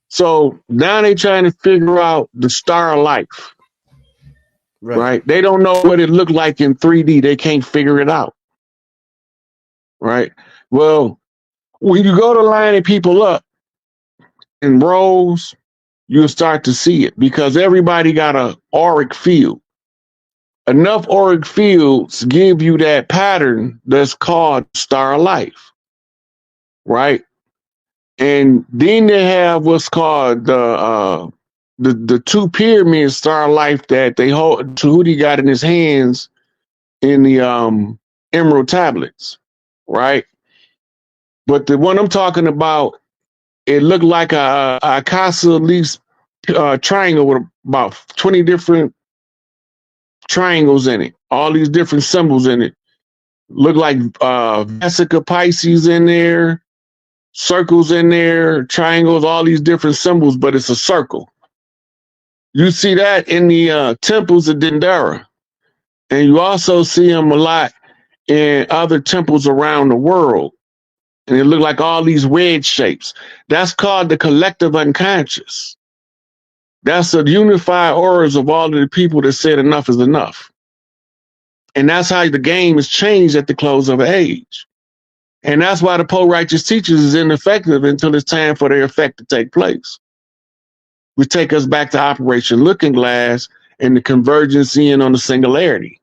So now they're trying to figure out the star of life, right? They don't know what it looked like in 3D. They can't figure it out, right? Well, when you go to lining people up in rows, you'll start to see it, because everybody got a auric field. Enough auric fields give you that pattern that's called star of life, right? And then they have what's called the two pyramid star of life that they hold. Tahuti got in his hands in the emerald tablets, right? But the one I'm talking about, it looked like a casa leaf triangle with about 20 different triangles in it, all these different symbols in it. Look like Vesica Pisces in there, circles in there, triangles, all these different symbols, but it's a circle. You see that in the temples of Dendera. And you also see them a lot in other temples around the world. And it look like all these wedge shapes. That's called the collective unconscious. That's the unified auras of all of the people that said enough is enough. And that's how the game is changed at the close of age. And that's why the po-righteous teachers is ineffective until it's time for their effect to take place. We take us back to Operation Looking Glass and the convergence in on the singularity.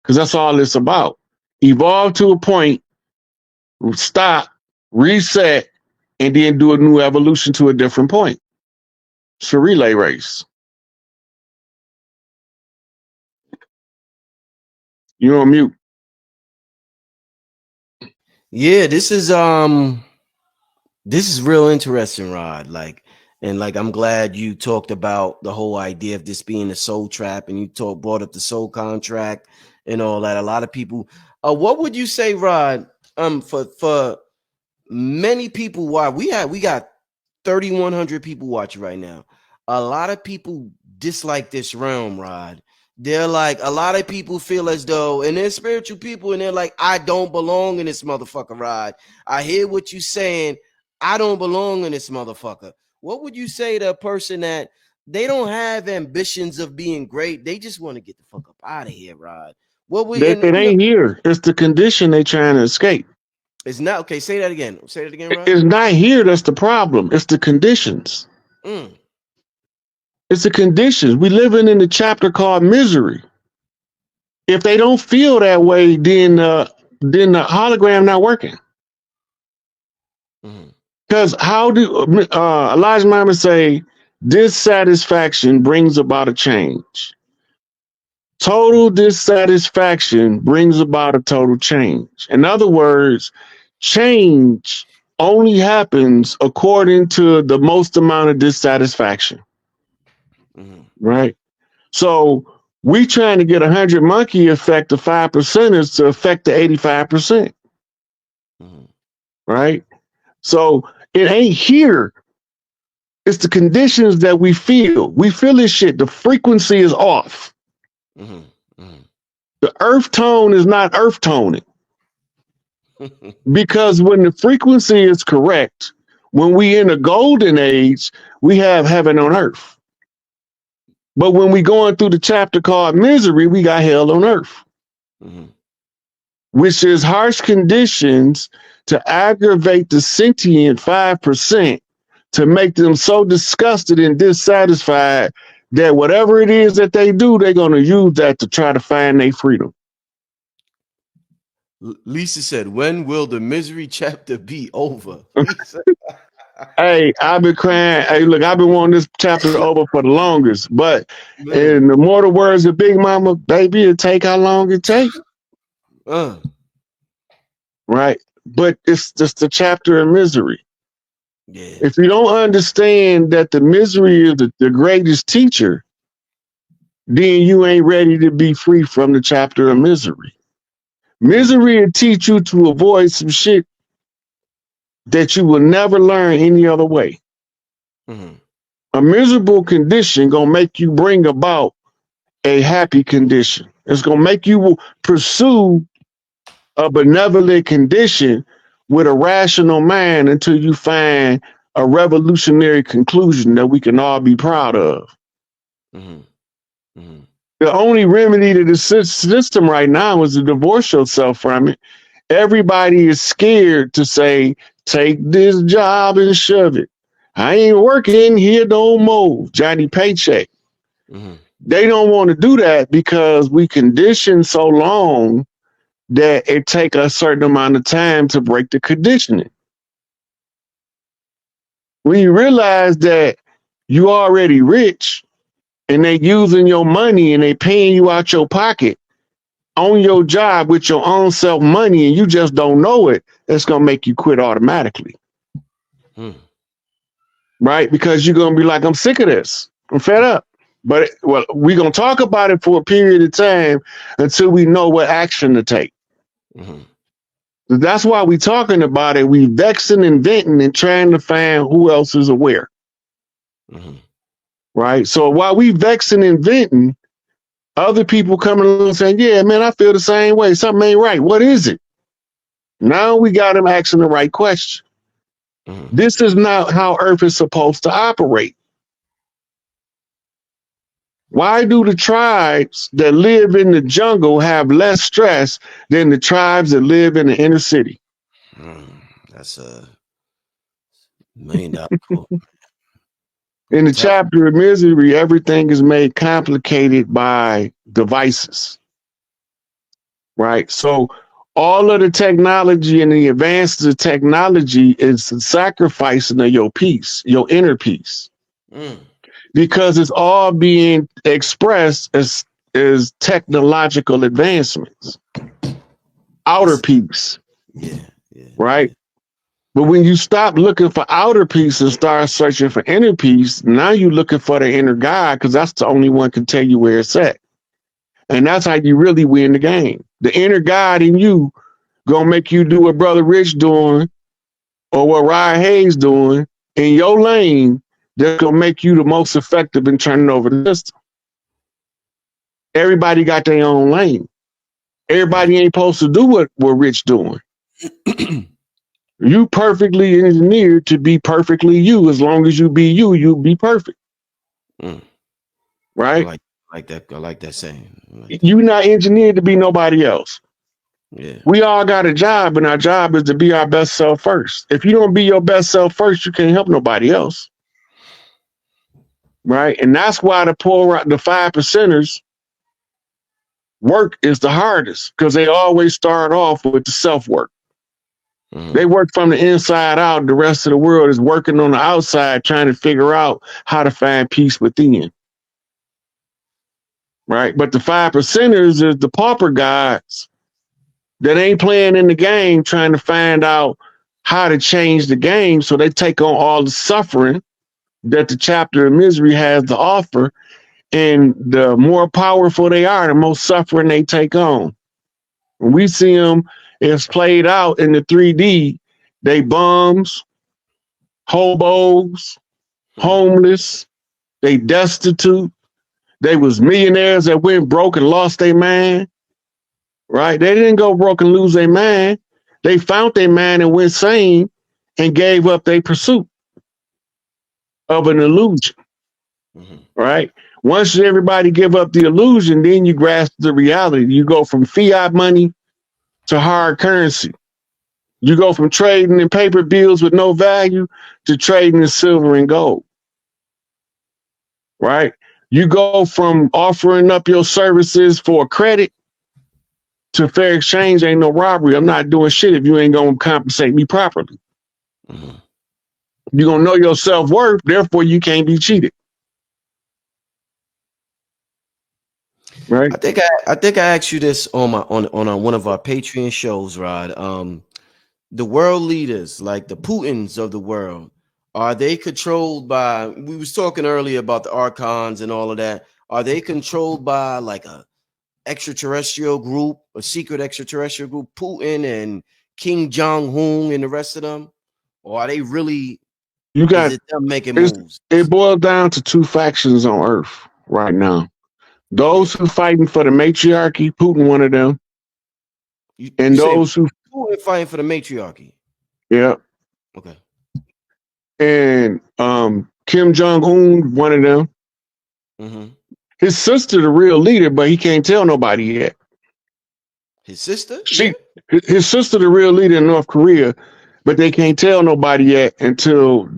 Because that's all it's about. Evolve to a point, stop, reset, and then do a new evolution to a different point. It's a relay race. You're on mute. Yeah, this is real interesting, Rod. Like, and like, I'm glad you talked about the whole idea of this being a soul trap, and you brought up the soul contract and all that. A lot of people, what would you say, Rod? For many people, why we got 3,100 people watching right now. A lot of people dislike this realm, Rod. They're like, a lot of people feel as though, and they're spiritual people, and they're like, I don't belong in this motherfucker, Rod. I hear what you're saying. I don't belong in this motherfucker. What would you say to a person that they don't have ambitions of being great? They just want to get the fuck up out of here, Rod. What we It ain't here. It's the condition they trying to escape. It's not okay. Say that again. Say that again, Rod. It's not here. That's the problem. It's the conditions. It's the conditions. We living in the chapter called misery. If they don't feel that way, then the hologram not working. Because how do Elijah Muhammad say dissatisfaction brings about a change? Total dissatisfaction brings about a total change. In other words, change only happens according to the most amount of dissatisfaction. Right? So we trying to get 100 monkey effect the 5%ers to affect the 85%. Right? So it ain't here. It's the conditions that we feel. We feel this shit. The frequency is off. The earth tone is not earth toning. Because when the frequency is correct, when we in a golden age, we have heaven on earth. But when we going through the chapter called misery, we got hell on earth. Which is harsh conditions to aggravate the sentient 5%, to make them so disgusted and dissatisfied that whatever it is that they do, they're going to use that to try to find their freedom. Lisa said, when will the misery chapter be over? Hey, I've been crying. Hey, look, I've been wanting this chapter over for the longest, but in the mortal words of Big Mama, baby, it take how long it takes. Right? But it's just the chapter of misery. Yeah. If you don't understand that the misery is the greatest teacher, then you ain't ready to be free from the chapter of misery. Misery will teach you to avoid some shit that you will never learn any other way. A miserable condition gonna make you bring about a happy condition. It's gonna make you pursue a benevolent condition with a rational mind until you find a revolutionary conclusion that we can all be proud of. The only remedy to the system right now is to divorce yourself from it. Everybody is scared to say, take this job and shove it. I ain't working here no more. Johnny Paycheck. They don't want to do that because we conditioned so long that it take a certain amount of time to break the conditioning. When you realize that you already rich and they using your money and they paying you out your pocket on your job with your own self money and you just don't know it, that's going to make you quit automatically. Right? Because you're going to be like, I'm sick of this. I'm fed up. But we're going to talk about it for a period of time until we know what action to take. That's why we're talking about it. We vexing and venting and trying to find who else is aware. Right? So while we vexing and venting, other people coming along saying, yeah, man, I feel the same way. Something ain't right. What is it? Now we got them asking the right question. This is not how Earth is supposed to operate. Why do the tribes that live in the jungle have less stress than the tribes that live in the inner city? That's a $1 million quote. In the chapter of misery, everything is made complicated by devices. Right? So all of the technology and the advances of technology is the sacrificing of your peace, your inner peace. Because it's all being expressed as technological advancements. Outer peace. Yeah, yeah. right? But when you stop looking for outer peace and start searching for inner peace, now you're looking for the inner God, because that's the only one can tell you where it's at. And that's how you really win the game. The inner God in you gonna make you do what Brother Rich doing or what Rod Hayes doing in your lane. That's gonna make you the most effective in turning over the system. Everybody got their own lane. Everybody ain't supposed to do what Rich doing. You perfectly engineered to be perfectly you. As long as you be you, you'll be perfect. Right? I like that. I like that saying. You're not engineered to be nobody else. Yeah. We all got a job, and our job is to be our best self first. If you don't be your best self first, you can't help nobody else. Right? And that's why the 5%ers work is the hardest, because they always start off with the self-work. They work from the inside out. The rest of the world is working on the outside, trying to figure out how to find peace within. Right? But the 5%ers is the pauper gods that ain't playing in the game, trying to find out how to change the game. So they take on all the suffering that the chapter of misery has to offer. And the more powerful they are, the most suffering they take on. When we see them, it's played out in the 3D. They bums, hobos, homeless, they destitute. They was millionaires that went broke and lost their mind. Right? They didn't go broke and lose their mind. They found their mind and went sane and gave up their pursuit of an illusion. Right? Once everybody give up the illusion, then you grasp the reality. You go from fiat money to hard currency. You go from trading in paper bills with no value to trading in silver and gold. Right? You go from offering up your services for credit to fair exchange. Ain't no robbery. I'm not doing shit if you ain't going to compensate me properly. You're going to know your self-worth, therefore you can't be cheated. Right? I think I asked you this on one of our Patreon shows, Rod. The world leaders, like the Putins of the world, are they controlled by? We was talking earlier about the archons and all of that. Are they controlled by like a extraterrestrial group, a secret extraterrestrial group, Putin and King Jong-un and the rest of them, or are they really? Is it them making moves? It boils down to two factions on Earth right now. Those who fighting for the matriarchy, Putin one of them, and those who fighting for the matriarchy. Yeah. Okay. And Kim Jong-un, one of them. His sister, the real leader, but he can't tell nobody yet. His sister? His sister, the real leader in North Korea, but they can't tell nobody yet until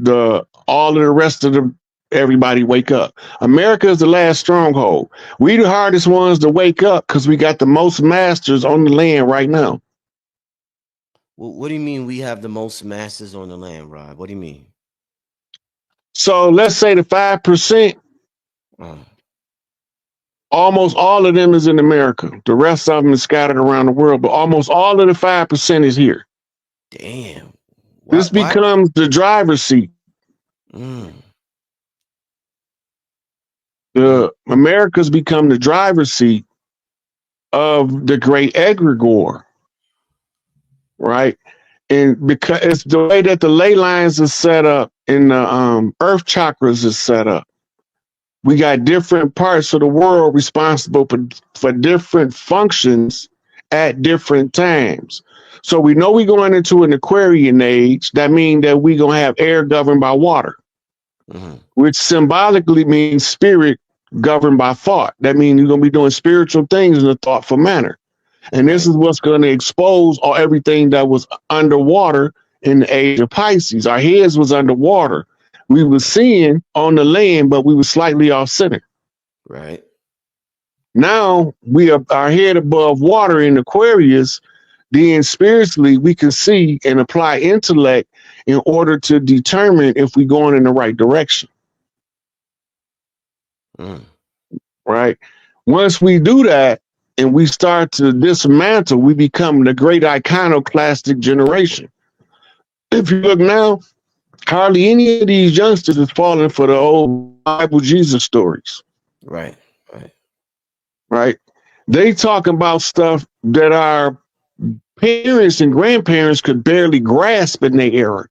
all of the rest of everybody wake up. America is the last stronghold. We the hardest ones to wake up because we got the most masters on the land right now. Well, what do you mean we have the most masters on the land, Rod? What do you mean? So let's say the 5%, almost all of them is in America. The rest of them is scattered around the world, but almost all of the 5% is here. Damn. This becomes the driver's seat. America's become the driver's seat of the great egregore, right? And because it's the way that the ley lines are set up and the earth chakras is set up. We got different parts of the world responsible for different functions at different times. So we know we're going into an Aquarian age. That means that we're going to have air governed by water, which symbolically means spirit governed by thought. That means you're going to be doing spiritual things in a thoughtful manner. And this is what's going to expose everything that was underwater in the age of Pisces. Our heads was underwater. We were seeing on the land, but we were slightly off center. Right. Now we are our head above water in Aquarius. Then spiritually, we can see and apply intellect in order to determine if we're going in the right direction. Right. Once we do that and we start to dismantle, we become the great iconoclastic generation. if you look now, hardly any of these youngsters is falling for the old Bible Jesus stories. Right. Right. They talk about stuff that our parents and grandparents could barely grasp in their era.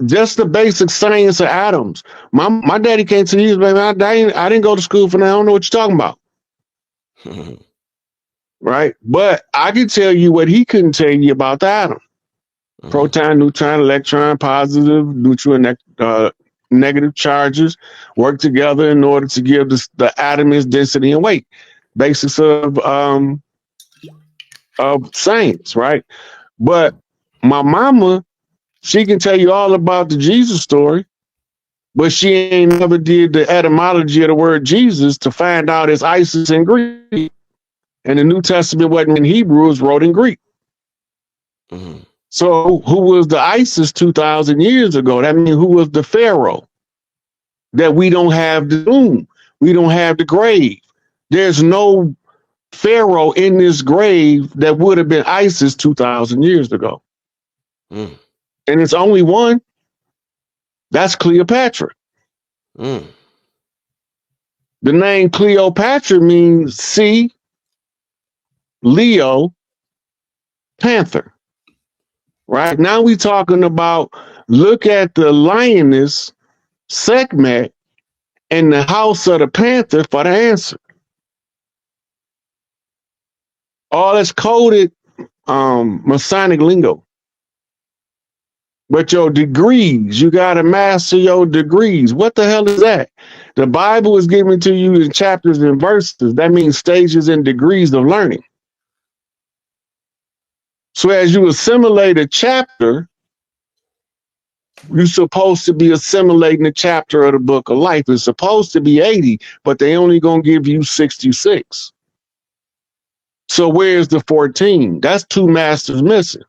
Just the basic science of atoms. My daddy came to these, baby. I didn't go to school for that. I don't know what you're talking about. Right? But I can tell you what he couldn't tell you about the atom. Proton, neutron, electron, positive, neutral, negative charges work together in order to give the atom its density and weight. Basics of science, right? But my mama, she can tell you all about the Jesus story, but she ain't never did the etymology of the word Jesus to find out it's Isis in Greek. And the New Testament wasn't in Hebrew, it was wrote in Greek. So who was the Isis 2,000 years ago? That means who was the Pharaoh? That we don't have the tomb. We don't have the grave. There's no Pharaoh in this grave that would have been Isis 2,000 years ago. And it's only one. That's Cleopatra. The name Cleopatra means sea, Leo, Panther. Right now we talking about, look at the lioness, Sekhmet, and the house of the panther for the answer. All that's coded Masonic lingo. But your degrees, you got to master your degrees. What the hell is that? The Bible is given to you in chapters and verses. That means stages and degrees of learning. So as you assimilate a chapter, you're supposed to be assimilating a chapter of the book of life. It's supposed to be 80, but they only going to give you 66. So where's the 14? That's 2 masters missing.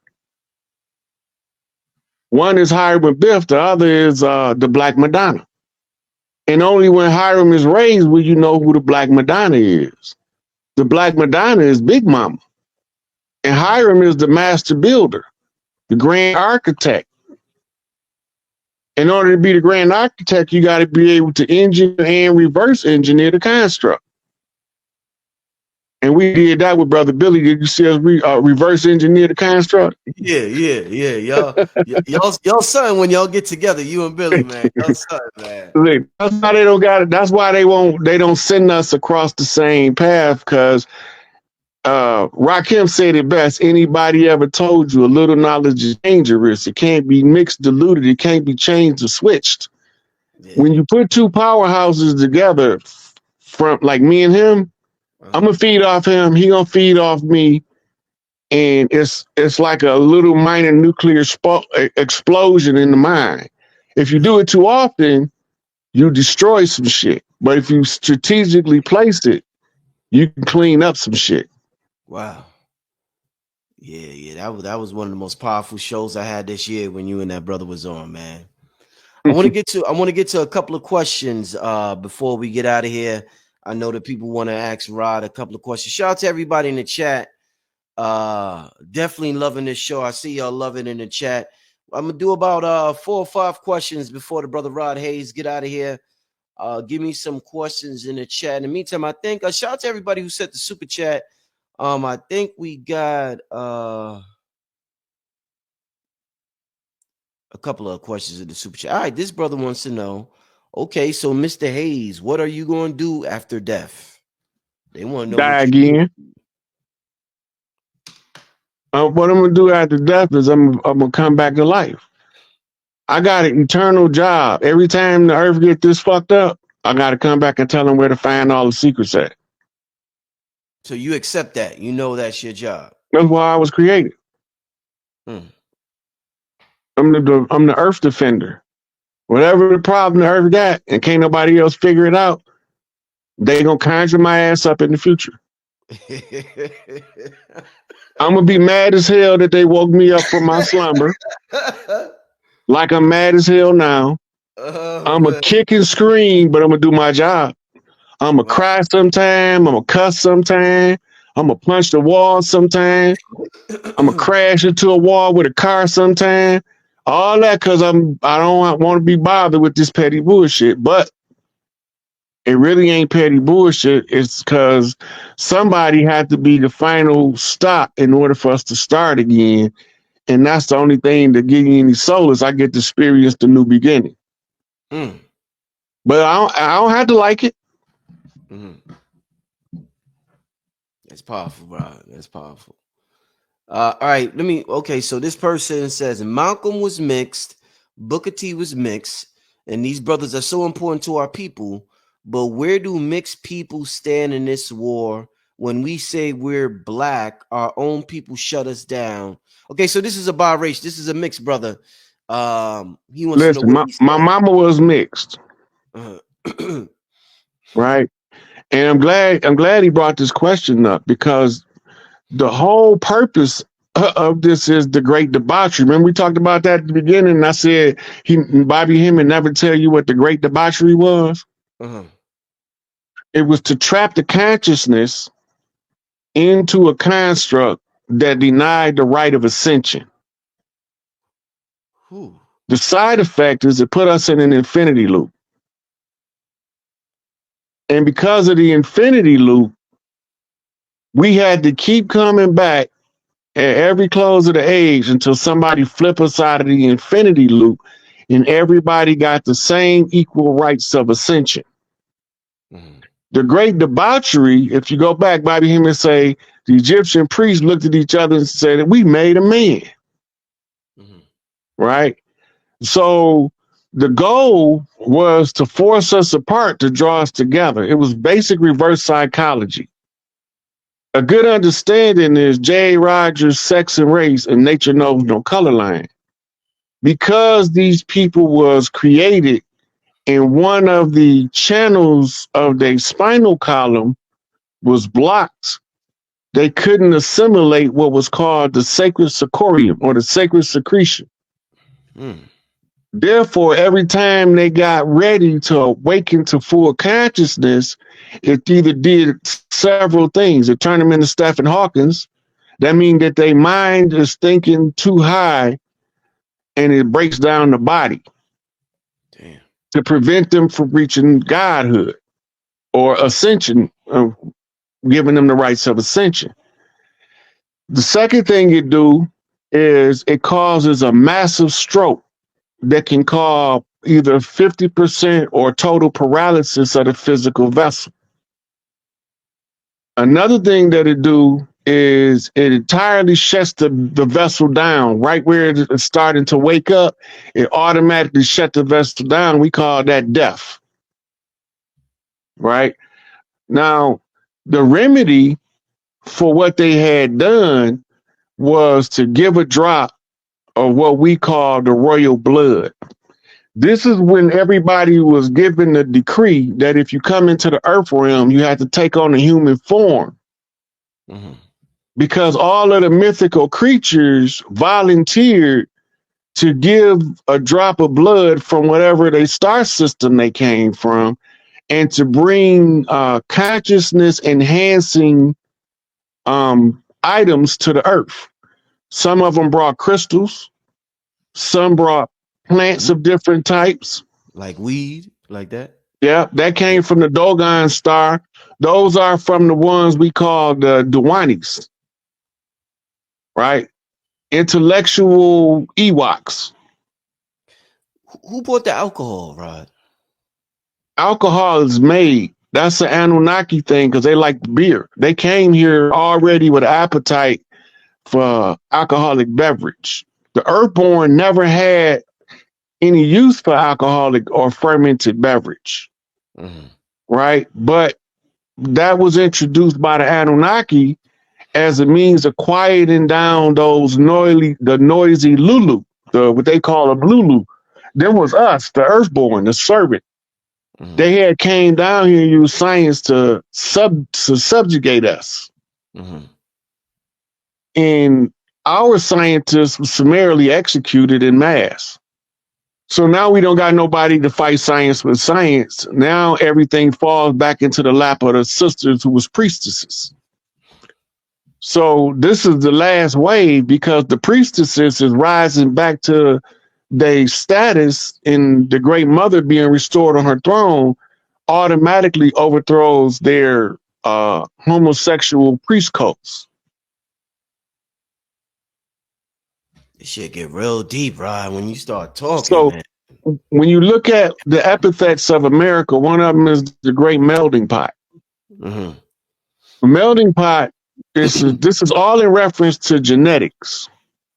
One is Hiram Biff, the other is the Black Madonna. And only when Hiram is raised will you know who the Black Madonna is. The Black Madonna is Big Mama. And Hiram is the master builder, the grand architect. In order to be the grand architect, you got to be able to engineer and reverse engineer the construct. And we did that with Brother Billy. Did you see us reverse engineer the construct? Yeah. Y'all son, when y'all get together, you and Billy, man. Y'all son, man. That's why they don't got it. That's why they don't send us across the same path, because Rakim said it best. Anybody ever told you a little knowledge is dangerous? It can't be mixed, diluted. It can't be changed or switched. Yeah. When you put 2 powerhouses together, from like me and him, I'm gonna feed off him. He gonna feed off me, and it's like a little minor nuclear explosion in the mind. If you do it too often, you destroy some shit. But if you strategically place it, you can clean up some shit. Wow. Yeah. That was one of the most powerful shows I had this year when you and that brother was on, man. I want to get to a couple of questions before we get out of here. I know that people want to ask Rod a couple of questions. Shout out to everybody in the chat. Definitely loving this show. I see y'all loving it in the chat. I'm gonna do about 4 or 5 questions before the brother Rod Hayes get out of here. Give me some questions in the chat. In the meantime, I think shout out to everybody who sent the super chat. I think we got a couple of questions in the super chat. All right, this brother wants to know. Okay, so Mr. Hayes, what are you going to do after death? They want to know. Die again. What I'm going to do after death is I'm going to come back to life. I got an eternal job. Every time the earth get this fucked up, I got to come back and tell them where to find all the secrets at. So you accept that. You know that's your job. That's why I was created. I'm the earth defender. Whatever the problem the earth got and can't nobody else figure it out, they gonna conjure my ass up in the future. I'm gonna be mad as hell that they woke me up from my slumber. Like I'm mad as hell now. I'm gonna kick and scream, but I'm gonna do my job. I'm gonna cry sometime. I'm gonna cuss sometime. I'm gonna punch the wall sometime. I'm gonna crash into a wall with a car sometime. All that because I don't want to be bothered with this petty bullshit. But it really ain't petty bullshit. It's because somebody had to be the final stop in order for us to start again. And that's the only thing that gives me any solace. I get to experience the new beginning. But I don't have to like it. That's powerful, bro. That's powerful. All right, so this person says Malcolm was mixed, Booker T was mixed, and these brothers are so important to our people. But where do mixed people stand in this war? When we say we're black, our own people shut us down. Okay, so this is a biracial. This is a mixed brother. He wants to know what my mama was mixed. Right? And I'm glad he brought this question up, because the whole purpose of this is the great debauchery. Remember we talked about that at the beginning, and I said Bobby Hemming never tell you what the great debauchery was. It was to trap the consciousness into a construct that denied the right of ascension. The side effect is it put us in an infinity loop. And because of the infinity loop, we had to keep coming back at every close of the age until somebody flip us out of the infinity loop and everybody got the same equal rights of ascension. The great debauchery, if you go back, Bobby Hemming say, the Egyptian priests looked at each other and said, we made a man. Right? So the goal was to force us apart to draw us together. It was basic reverse psychology. A good understanding is J. Rogers' Sex and Race and Nature Knows No Color Line. Because these people was created and one of the channels of their spinal column was blocked, they couldn't assimilate what was called the sacred secorium or the sacred secretion. Therefore, every time they got ready to awaken to full consciousness, it either did several things. It turned them into Stephen Hawkins. That means that their mind is thinking too high and it breaks down the body. Damn. To prevent them from reaching godhood or ascension, giving them the rights of ascension. The second thing it do is it causes a massive stroke that can cause either 50% or total paralysis of the physical vessel. Another thing that it do is it entirely shuts the vessel down. Right where it's starting to wake up, it automatically shuts the vessel down. We call that death. Right? Now, the remedy for what they had done was to give a drop of what we call the royal blood. This is when everybody was given the decree that if you come into the earth realm, you have to take on a human form. Because all of the mythical creatures volunteered to give a drop of blood from whatever their star system they came from and to bring consciousness enhancing items to the earth. Some of them brought crystals. Some brought plants of different types. Like weed, like that? Yeah, that came from the Dogon star. Those are from the ones we call the Duwanis. Right? Intellectual Ewoks. Who bought the alcohol, Rod? Alcohol is made. That's an Anunnaki thing because they like beer. They came here already with appetite for alcoholic beverage. The Earthborn never had any use for alcoholic or fermented beverage, right? But that was introduced by the Anunnaki as a means of quieting down those noisy Lulu, what they call them Lulu. There was us, the Earthborn, the servant. They had came down here and used science to subjugate us. And our scientists were summarily executed in mass. So now we don't got nobody to fight science with science. Now everything falls back into the lap of the sisters who was priestesses. So this is the last wave because the priestesses is rising back to their status, and the Great Mother being restored on her throne automatically overthrows their homosexual priest cults. This shit get real deep, Rod, when you start talking, So man. when you look at the epithets of America, one of them is the Great Melting Pot. Mm-hmm. The melting pot, this is all in reference to genetics.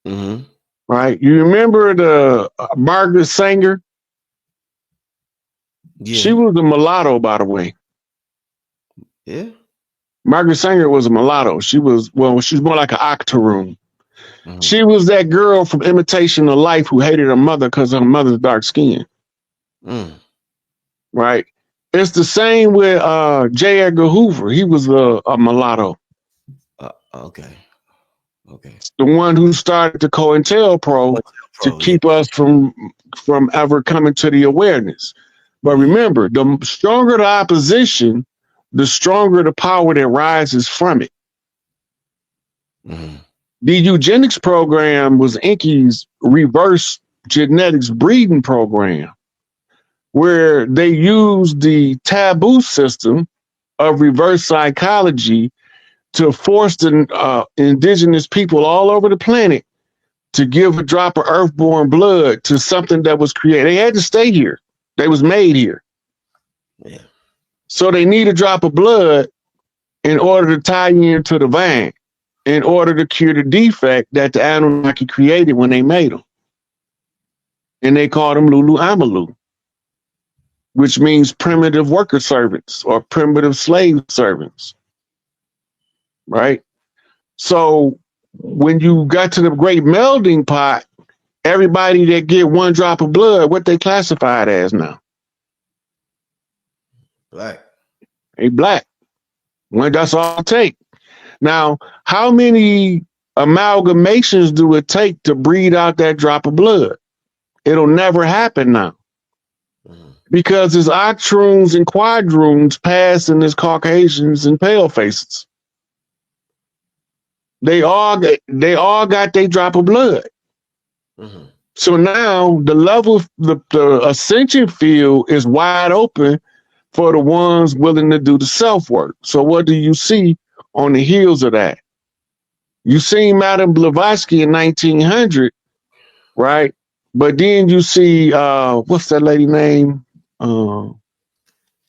Mm-hmm. Right? You remember the Margaret Sanger? Yeah. She was a mulatto, by the way. Yeah. Margaret Sanger was a mulatto. She was more like an octoroon. Mm-hmm. She was that girl from Imitation of Life who hated her mother because her mother's dark skin. Right? It's the same with J. Edgar Hoover. He was a mulatto. Okay. The one who started the COINTELPRO to keep us from ever coming to the awareness. But remember, the stronger the opposition, the stronger the power that rises from it. Mm-hmm. The eugenics program was Inky's reverse genetics breeding program, where they used the taboo system of reverse psychology to force the indigenous people all over the planet to give a drop of earthborn blood to something that was created. They had to stay here. They was made here. Yeah. So they need a drop of blood in order to tie you into the vine, in order to cure the defect that the Anunnaki created when they made them. And they called them Lulu Amalu, which means primitive worker servants or primitive slave servants. Right? So when you got to the great melting pot, everybody that get one drop of blood, what they classified as now? Black. They black. Well, that's all it take. Now, how many amalgamations do it take to breed out that drop of blood? It'll never happen now. Mm-hmm. Because there's octoroons and quadroons passing as Caucasians and pale faces. They all got their drop of blood. Mm-hmm. So now the level, the ascension field is wide open for the ones willing to do the self-work. So what do you see on the heels of that? You see Madame Blavatsky in 1900, right? But then you see, what's that lady name?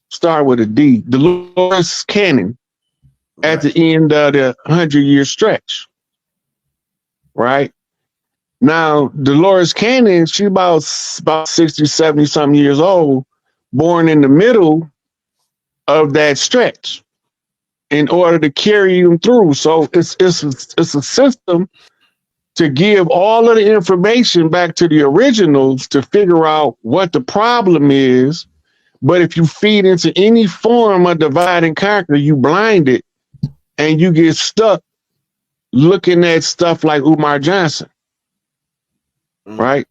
Start with a D. Dolores Cannon at the end of the 100-year stretch, right? Now, Dolores Cannon, she's about 60, 70 some years old, born in the middle of that stretch in order to carry them through. So it's a system to give all of the information back to the originals to figure out what the problem is. But if you feed into any form of divide and conquer, you blind it and you get stuck looking at stuff like Umar Johnson. Right?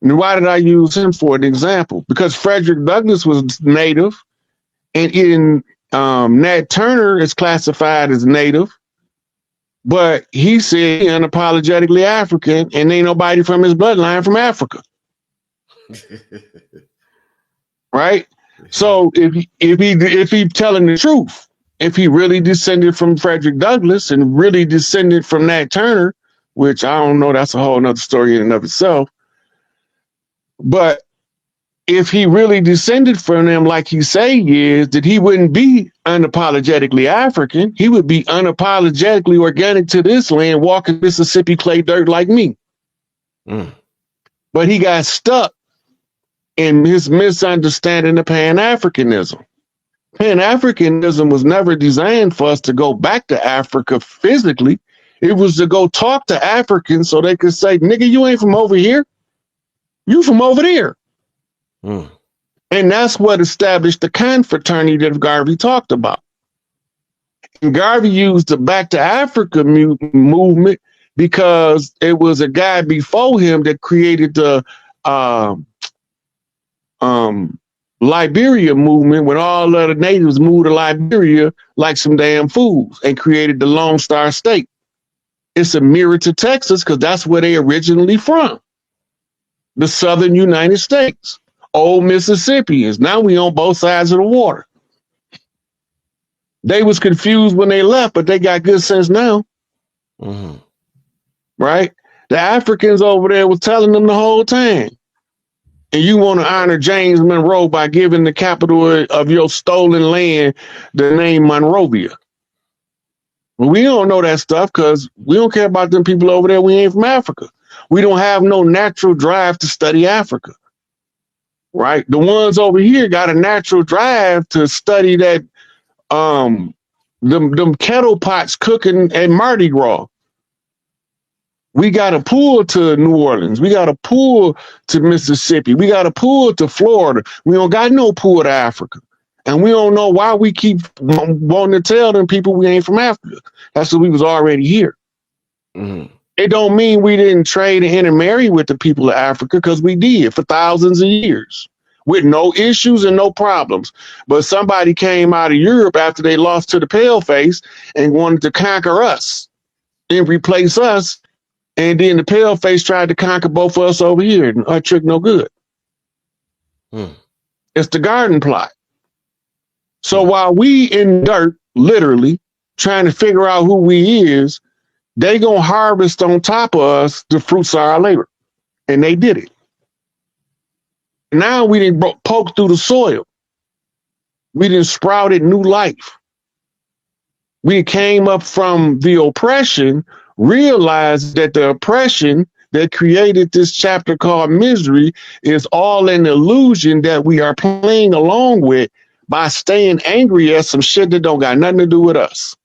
And why did I use him for an example? Because Frederick Douglass was Native, and in Nat Turner is classified as Native, but he said unapologetically African, and ain't nobody from his bloodline from Africa. Right? So if he telling the truth, if he really descended from Frederick Douglass and really descended from Nat Turner, which I don't know, that's a whole nother story in and of itself. But if he really descended from them like he say he is, that he wouldn't be unapologetically African. He would be unapologetically organic to this land, walking Mississippi clay dirt like me. But he got stuck in his misunderstanding of Pan-Africanism. Pan-Africanism was never designed for us to go back to Africa physically. It was to go talk to Africans so they could say, nigga, you ain't from over here. You from over there. And that's what established the confraternity that Garvey talked about. And Garvey used the Back to Africa movement because it was a guy before him that created the Liberia movement when all of the natives moved to Liberia like some damn fools and created the Lone Star State. It's a mirror to Texas because that's where they originally from. The southern United States. Old Mississippians. Now we on both sides of the water. They was confused when they left, but they got good sense now. Mm-hmm. Right? The Africans over there was telling them the whole time. And you want to honor James Monroe by giving the capital of your stolen land the name Monrovia. Well, we don't know that stuff because we don't care about them people over there. We ain't from Africa. We don't have no natural drive to study Africa. Right? The ones over here got a natural drive to study that them kettle pots cooking at Mardi Gras. We got to pull to New Orleans. We got to pull to Mississippi. We got to pull to Florida. We don't got no pull to Africa. And we don't know why we keep wanting to tell them people we ain't from Africa. That's because we was already here. Mm-hmm. It don't mean we didn't trade and intermarry with the people of Africa, because we did for thousands of years with no issues and no problems. But somebody came out of Europe after they lost to the paleface and wanted to conquer us and replace us. And then the paleface tried to conquer both of us over here, and our trick no good. It's the garden plot. So while we in dirt, literally, trying to figure out who we is, they gonna harvest on top of us the fruits of our labor. And they did it. Now we didn't poke through the soil. We didn't sprouted new life. We came up from the oppression, realized that the oppression that created this chapter called misery is all an illusion that we are playing along with by staying angry at some shit that don't got nothing to do with us.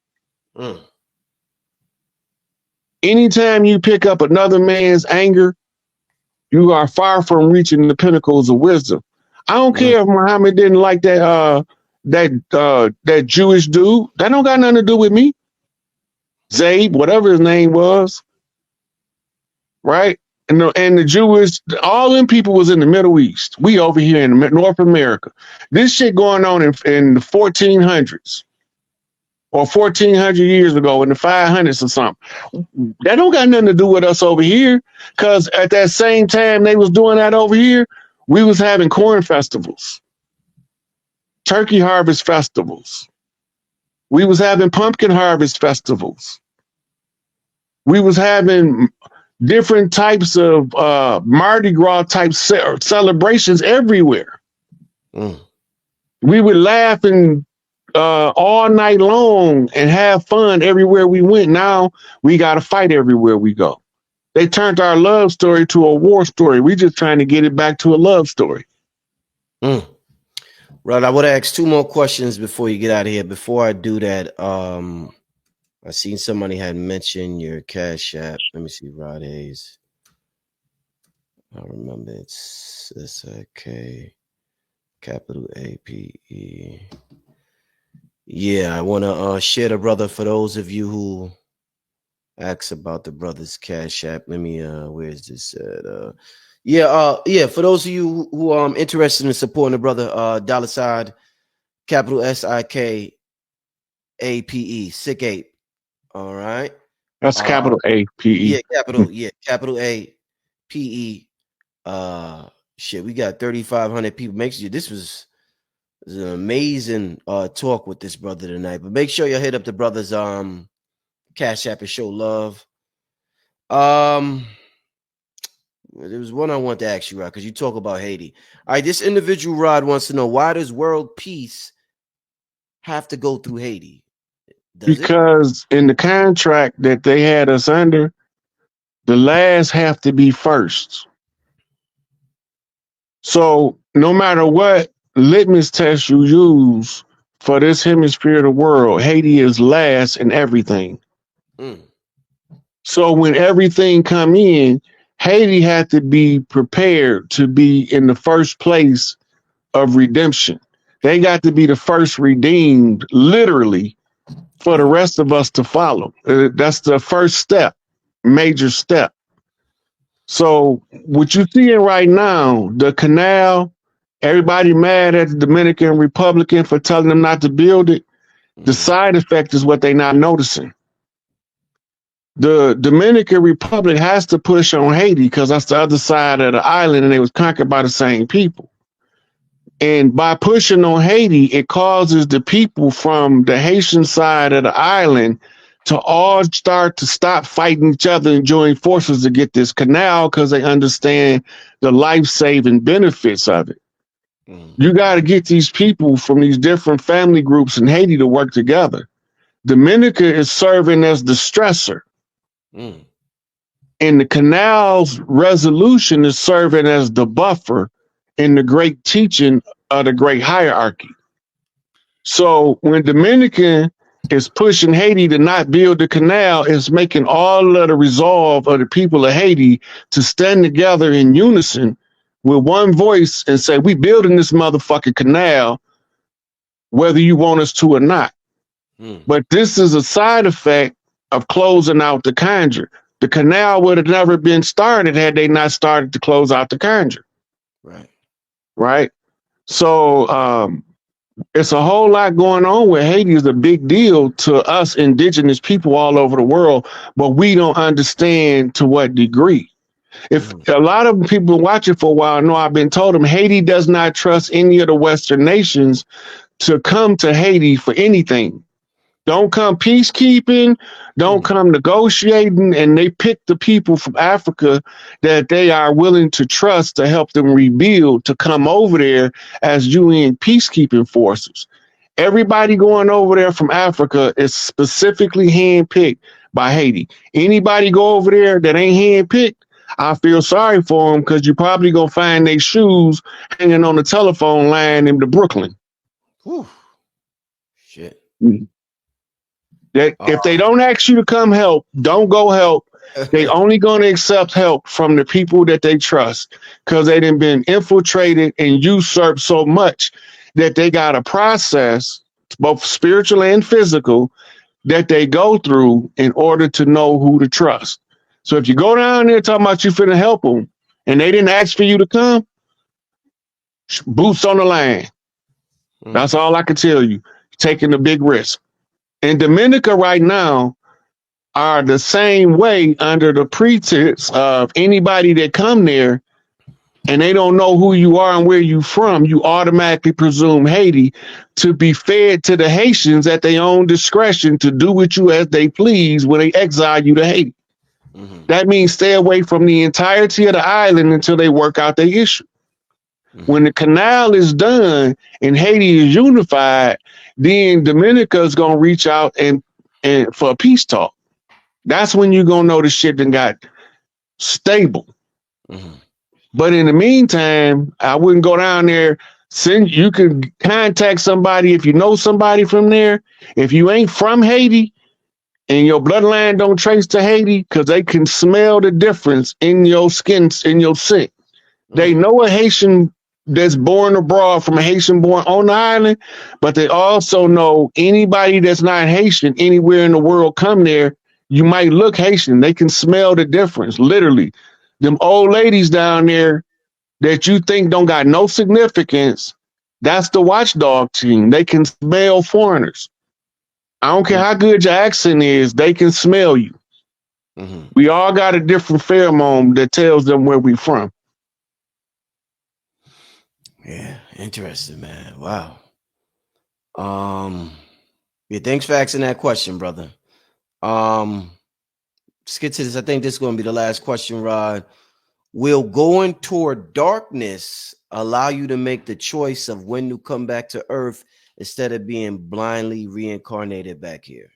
Anytime you pick up another man's anger, you are far from reaching the pinnacles of wisdom. I don't care if Muhammad didn't like that Jewish dude. That don't got nothing to do with me. Zayd, whatever his name was, right? And the Jewish, all them people was in the Middle East. We over here in North America. This shit going on in the 1400s or 1400 years ago in the 500s or something. That don't got nothing to do with us over here, because at that same time they was doing that over here, we was having corn festivals, turkey harvest festivals. We was having pumpkin harvest festivals. We was having different types of Mardi Gras type celebrations everywhere. We would laugh and all night long and have fun everywhere we went. Now we got to fight everywhere we go. They turned our love story to a war story. We just trying to get it back to a love story. Right. I would ask two more questions before you get out of here. Before I do that, I seen somebody had mentioned your Cash App. Let me see, Rod Hayes. I remember it's S-I-K, capital A-P-E. Yeah, I want to share the brother for those of you who ask about the brother's Cash App. Let me, where is this at? Yeah, for those of you who are interested in supporting the brother, $, capital S-I-K-A-P-E, Sick Ape. All right. That's capital A-P-E. Yeah, capital A-P-E. Shit, we got 3,500 people. Make sure this was an amazing talk with this brother tonight. But make sure you hit up the brother's Cash App and show love. There was one I want to ask you, Rod, because you talk about Haiti. All right, this individual, Rod, wants to know, why does world peace have to go through Haiti? Because in the contract that they had us under, the last have to be first. So no matter what litmus test you use for this hemisphere of the world, Haiti is last in everything. So when everything come in, Haiti had to be prepared to be in the first place of redemption. They got to be the first redeemed, literally, for the rest of us to follow. That's the first step, major step. So what you're seeing right now, the canal, everybody mad at the Dominican Republic for telling them not to build it. The side effect is what they're not noticing. the Dominican Republic has to push on Haiti because that's the other side of the island and they was conquered by the same people. And by pushing on Haiti, it causes the people from the Haitian side of the island to all start to stop fighting each other and join forces to get this canal because they understand the life-saving benefits of it. You got to get these people from these different family groups in Haiti to work together. Dominica is serving as the stressor. And the canal's resolution is serving as the buffer in the great teaching of the great hierarchy. So when Dominican is pushing Haiti to not build the canal, it's making all of the resolve of the people of Haiti to stand together in unison with one voice and say, we building this motherfucking canal, whether you want us to or not. But this is a side effect of closing out the conjure. The canal would have never been started had they not started to close out the conjure. Right. So it's a whole lot going on where Haiti is a big deal to us indigenous people all over the world, but we don't understand to what degree. If a lot of people watching for a while know, I've been told them Haiti does not trust any of the Western nations to come to Haiti for anything. Don't come peacekeeping, don't come negotiating, and they pick the people from Africa that they are willing to trust to help them rebuild to come over there as UN peacekeeping forces. Everybody going over there from Africa is specifically handpicked by Haiti. Anybody go over there that ain't handpicked, I feel sorry for them because you're probably going to find their shoes hanging on the telephone line in the Brooklyn. Whew. Shit. That if they don't ask you to come help, don't go help. They only going to accept help from the people that they trust because they done been infiltrated and usurped so much that they got a process, both spiritual and physical, that they go through in order to know who to trust. So if you go down there talking about you finna help them and they didn't ask for you to come, boots on the line. That's all I can tell you. Taking a big risk. And Dominica right now are the same way under the pretense of anybody that come there and they don't know who you are and where you from, you automatically presume Haiti to be fed to the Haitians at their own discretion to do with you as they please when they exile you to Haiti. That means stay away from the entirety of the island until they work out their issue. When the canal is done and Haiti is unified, then Dominica is going to reach out and for a peace talk. That's when you're going to know the shit done got stable. But in the meantime, I wouldn't go down there. You can contact somebody if you know somebody from there. If you ain't from Haiti and your bloodline don't trace to Haiti, because they can smell the difference in your skin, in your scent. They know a Haitian that's born abroad from a Haitian born on the island, but they also know anybody that's not Haitian anywhere in the world come there, you might look Haitian. They can smell the difference, literally. Them old ladies down there that you think don't got no significance, that's the watchdog team. They can smell foreigners. I don't care how good your accent is, they can smell you. We all got a different pheromone that tells them where we from. Yeah, interesting, man. Wow. Yeah, thanks for asking that question, brother. Let's get to this. I think this is going to be the last question, Rod. Will going toward darkness allow you to make the choice of when to come back to Earth instead of being blindly reincarnated back here?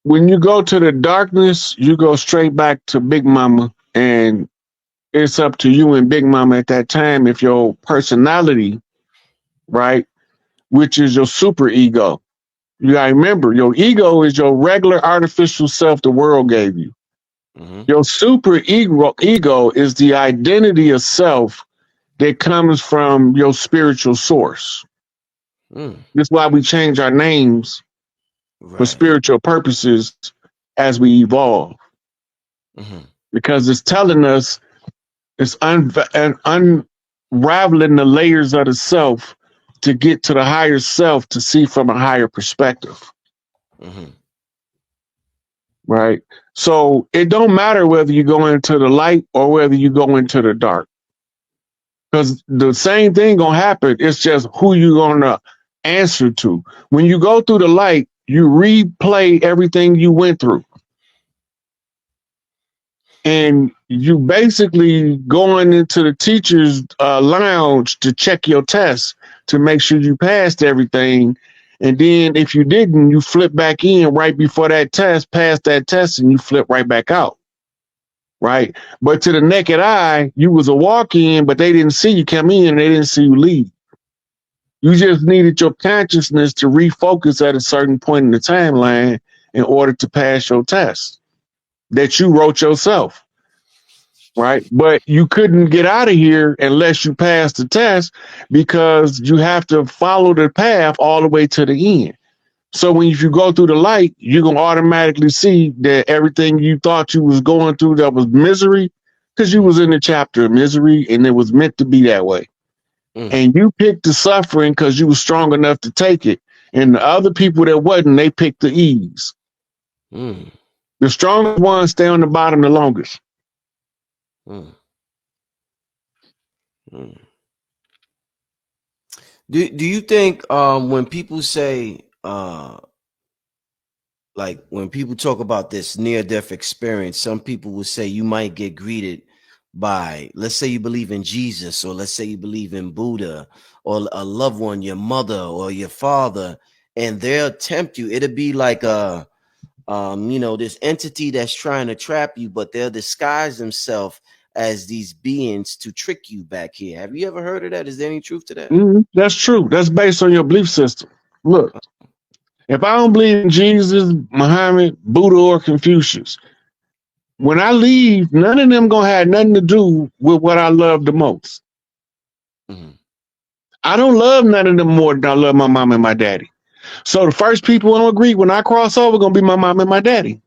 When you go to the darkness, you go straight back to Big Mama, and it's up to you and Big Mama at that time if your personality, right, which is your super ego. You gotta remember, your ego is your regular artificial self the world gave you. Your super ego is the identity of self that comes from your spiritual source. That's why we change our names for spiritual purposes as we evolve. Because it's telling us, it's unraveling the layers of the self to get to the higher self to see from a higher perspective. right? So it don't matter whether you go into the light or whether you go into the dark, because the same thing gonna happen. It's just who you gonna answer to. When you go through the light, you replay everything you went through, and you basically going into the teacher's lounge to check your test to make sure you passed everything. And then if you didn't, you flip back in right before that test, pass that test, and you flip right back out. Right. But to the naked eye, you was a walk-in, but they didn't see you come in and they didn't see you leave. You just needed your consciousness to refocus at a certain point in the timeline in order to pass your test that you wrote yourself. Right. But you couldn't get out of here unless you passed the test, because you have to follow the path all the way to the end. So if you go through the light, you're going to automatically see that everything you thought you was going through that was misery, because you was in the chapter of misery and it was meant to be that way. And you picked the suffering because you were strong enough to take it. And the other people that wasn't, they picked the ease. The strongest ones stay on the bottom the longest. Do you think when people say like when people talk about this near-death experience, some people will say you might get greeted by, let's say you believe in Jesus, or let's say you believe in Buddha, or a loved one, your mother or your father, and they'll tempt you. It'll be like a this entity that's trying to trap you, but they'll disguise themselves as these beings to trick you back here. Have you ever heard of that? Is there any truth to that? That's true. That's based on your belief system. Look, if I don't believe in Jesus, Muhammad, Buddha, or Confucius, when I leave, none of them gonna have nothing to do with what I love the most. I don't love none of them more than I love my mom and my daddy. So the first people I don't agree when I cross over gonna be my mom and my daddy.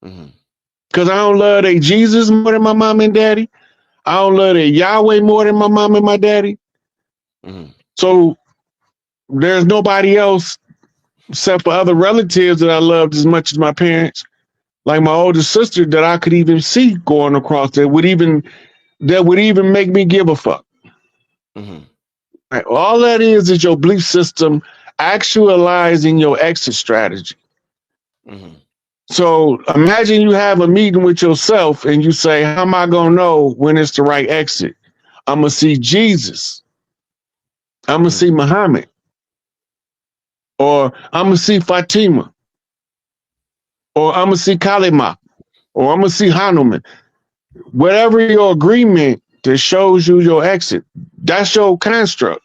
Because I don't love their Jesus more than my mom and daddy. I don't love their Yahweh more than my mom and my daddy. So there's nobody else except for other relatives that I loved as much as my parents, like my older sister, that I could even see going across that would even make me give a fuck. Right. All that is your belief system actualizing your exit strategy. So imagine you have a meeting with yourself and you say, how am I going to know when it's the right exit? I'm going to see Jesus. I'm going to see Muhammad. Or I'm going to see Fatima. Or I'm going to see Kalima. Or I'm going to see Hanuman. Whatever your agreement that shows you your exit, that's your construct.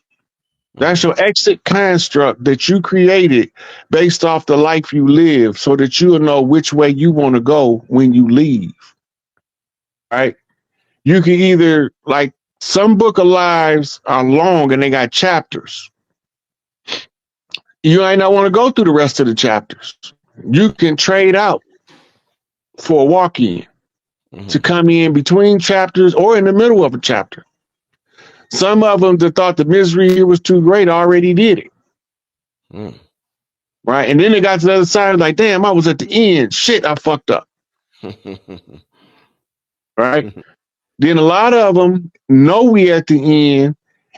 That's your exit construct that you created based off the life you live, so that you'll know which way you want to go when you leave. Right? You can either, like, some book of lives are long and they got chapters. You might not want to go through the rest of the chapters. You can trade out for a walk-in to come in between chapters or in the middle of a chapter. Some of them that thought the misery here was too great already did it. Right? And then they got to the other side, like, damn, I was at the end. Shit, I fucked up. Right? Then a lot of them know we at the end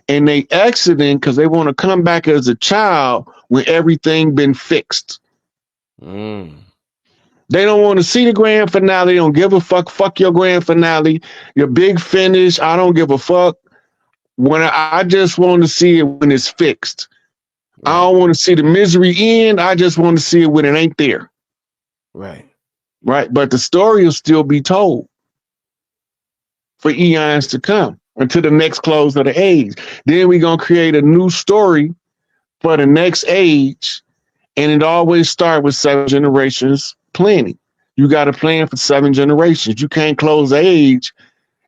and they exiting because they want to come back as a child when everything been fixed. They don't want to see the grand finale. They don't give a fuck. Fuck your grand finale. Your big finish. I don't give a fuck. When I just want to see it when it's fixed. I don't want to see the misery end. I just want to see it when it ain't there. Right. But the story will still be told for eons to come until the next close of the age. Then we're going to create a new story for the next age. And it always starts with 7 generations planning. You got to plan for 7 generations. You can't close the age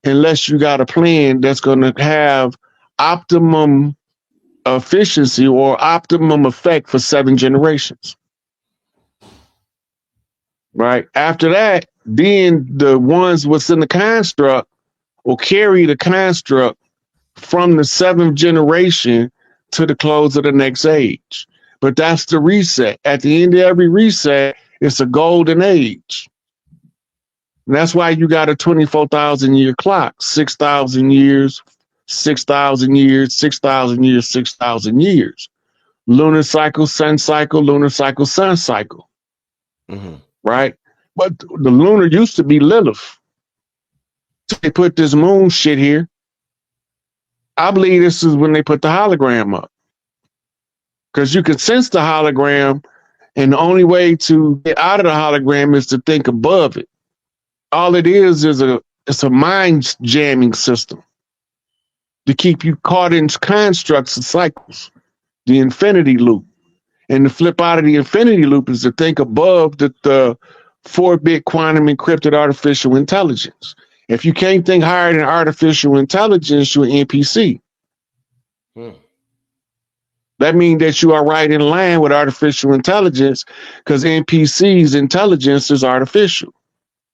unless you got a plan that's going to have optimum efficiency or optimum effect for 7 generations. Right? After that, then the ones what's in the construct will carry the construct from the 7th generation to the close of the next age. But that's the reset. At the end of every reset, it's a golden age. And that's why you got a 24,000 year clock, 6,000 years, 6,000 years, 6,000 years, 6,000 years. Lunar cycle, sun cycle, lunar cycle, sun cycle. Right? But the lunar used to be Lilith. They put this moon shit here. I believe this is when they put the hologram up. Because you can sense the hologram, and the only way to get out of the hologram is to think above it. All it is it's a mind jamming system to keep you caught in constructs and cycles, the infinity loop. And to flip out of the infinity loop is to think above the 4-bit quantum encrypted artificial intelligence. If you can't think higher than artificial intelligence, you're an NPC. That means that you are right in line with artificial intelligence, because NPC's intelligence is artificial.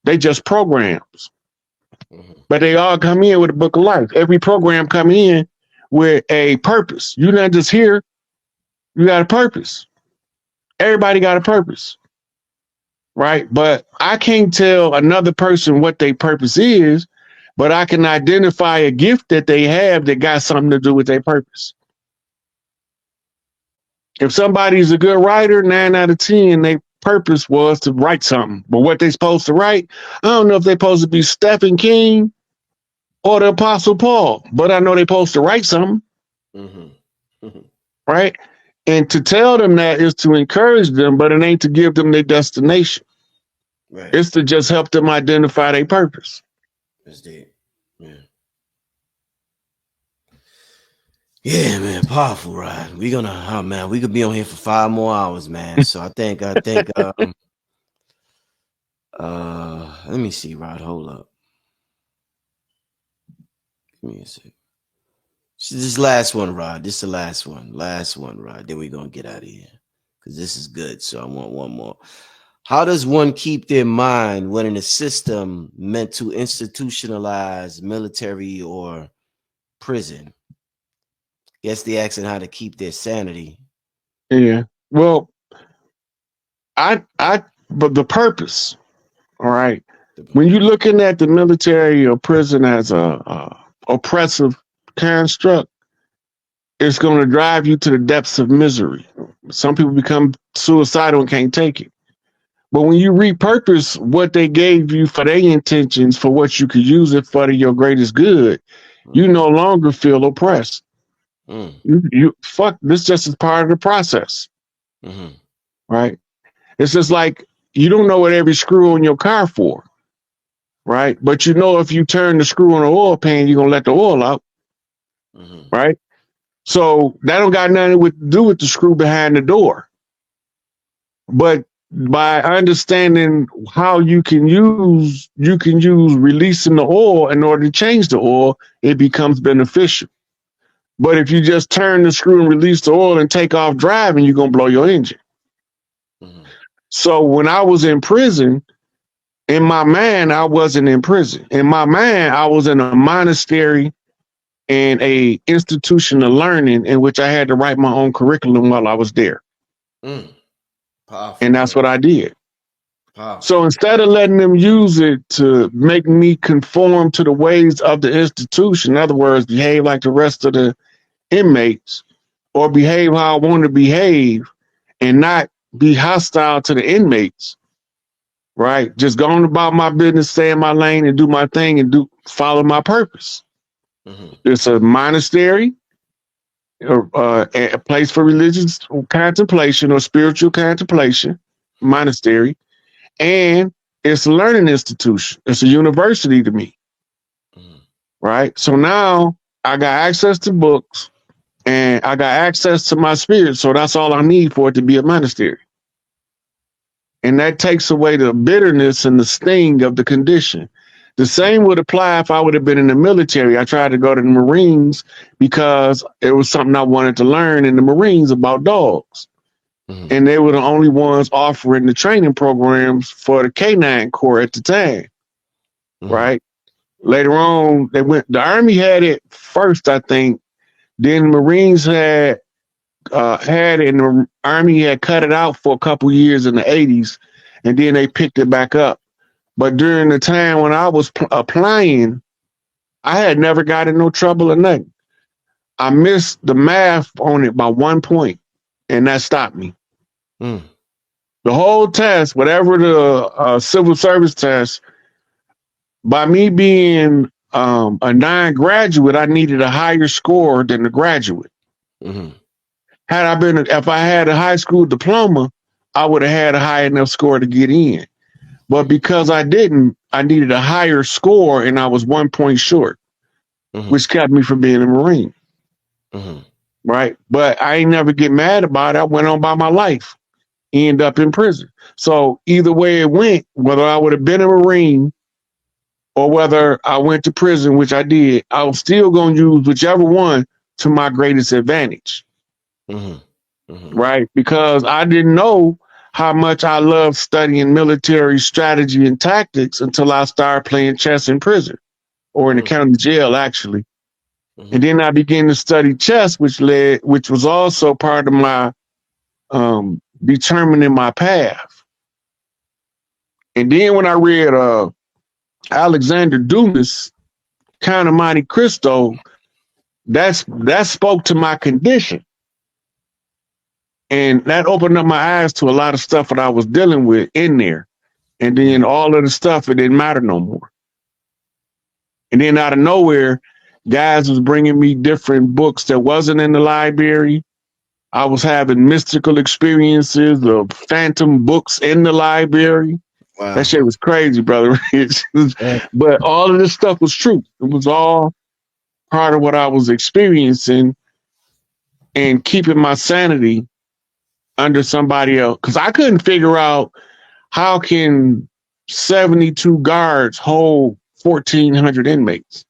They just programs. But they all come in with a book of life. Every program come in with a purpose. You're not just here. You got a purpose. Everybody got a purpose. Right? But I can't tell another person what their purpose is, but I can identify a gift that they have that got something to do with their purpose. If somebody's a good writer, 9 out of 10, their purpose was to write something. But what they supposed to write, I don't know if they're supposed to be Stephen King or the Apostle Paul, but I know they're supposed to write something. Right? And to tell them that is to encourage them, but it ain't to give them their destination. Right. It's to just help them identify their purpose. That's deep. Yeah. Yeah, man, powerful, right? We could be on here for 5 more hours, man. So I think let me see, Rod. Hold up. Give me a second. This last one, Rod. This is the last one. Last one, Rod. Then we're gonna get out of here. Because this is good. So I want one more. How does one keep their mind when in a system meant to institutionalize military or prison? Guess they asking how to keep their sanity. Yeah. Well, but the purpose, all right. When you're looking at the military or prison as a oppressive construct, it's going to drive you to the depths of misery. Some people become suicidal and can't take it. But when you repurpose what they gave you for their intentions for what you could use it for to your greatest good, you no longer feel oppressed. You fuck, this just is part of the process. Right? It's just like you don't know what every screw on your car for. Right? But you know if you turn the screw on the oil pan, you're gonna let the oil out. Right? So that don't got nothing to do with the screw behind the door. But by understanding how you can use releasing the oil in order to change the oil, it becomes beneficial. But if you just turn the screw and release the oil and take off driving, you're going to blow your engine. So when I was in prison, in my mind, I wasn't in prison. In my mind, I was in a monastery and a institution of learning in which I had to write my own curriculum while I was there. Powerful, and that's what I did. Powerful. So instead of letting them use it to make me conform to the ways of the institution, in other words, behave like the rest of the inmates or behave how I want to behave and not be hostile to the inmates, right? Just going about my business, stay in my lane and do my thing and follow my purpose. It's a monastery, a place for religious contemplation or spiritual contemplation, monastery, and it's a learning institution. It's a university to me, right? So now I got access to books and I got access to my spirit. So that's all I need for it to be a monastery. And that takes away the bitterness and the sting of the condition. The same would apply if I would have been in the military. I tried to go to the Marines because it was something I wanted to learn in the Marines about dogs. And they were the only ones offering the training programs for the K9 Corps at the time. Right? Later on, the Army had it first, I think. Then the Marines had it, and the Army had cut it out for a couple years in the 80s, and then they picked it back up But during the time when I was applying, I had never got in no trouble or nothing. I missed the math on it by 1 point, and that stopped me. The whole test, whatever the civil service test, by me being a non-graduate, I needed a higher score than the graduate. If I had a high school diploma, I would have had a high enough score to get in. But because I didn't, I needed a higher score, and I was 1 point short, which kept me from being a Marine. Right? But I ain't never get mad about it. I went on by my life, end up in prison. So either way it went, whether I would have been a Marine or whether I went to prison, which I did, I was still going to use whichever one to my greatest advantage. Right? Because I didn't know how much I loved studying military strategy and tactics until I started playing chess in prison or in the county jail, actually. And then I began to study chess, which was also part of my determining my path. And then when I read Alexander Dumas, Count of Monte Cristo, that spoke to my condition. And that opened up my eyes to a lot of stuff that I was dealing with in there. And then all of the stuff, it didn't matter no more. And then out of nowhere, guys was bringing me different books that wasn't in the library. I was having mystical experiences of phantom books in the library. Wow. That shit was crazy, brother. But all of this stuff was true. It was all part of what I was experiencing and keeping my sanity under somebody else. Because I couldn't figure out how can 72 guards hold 1,400 inmates.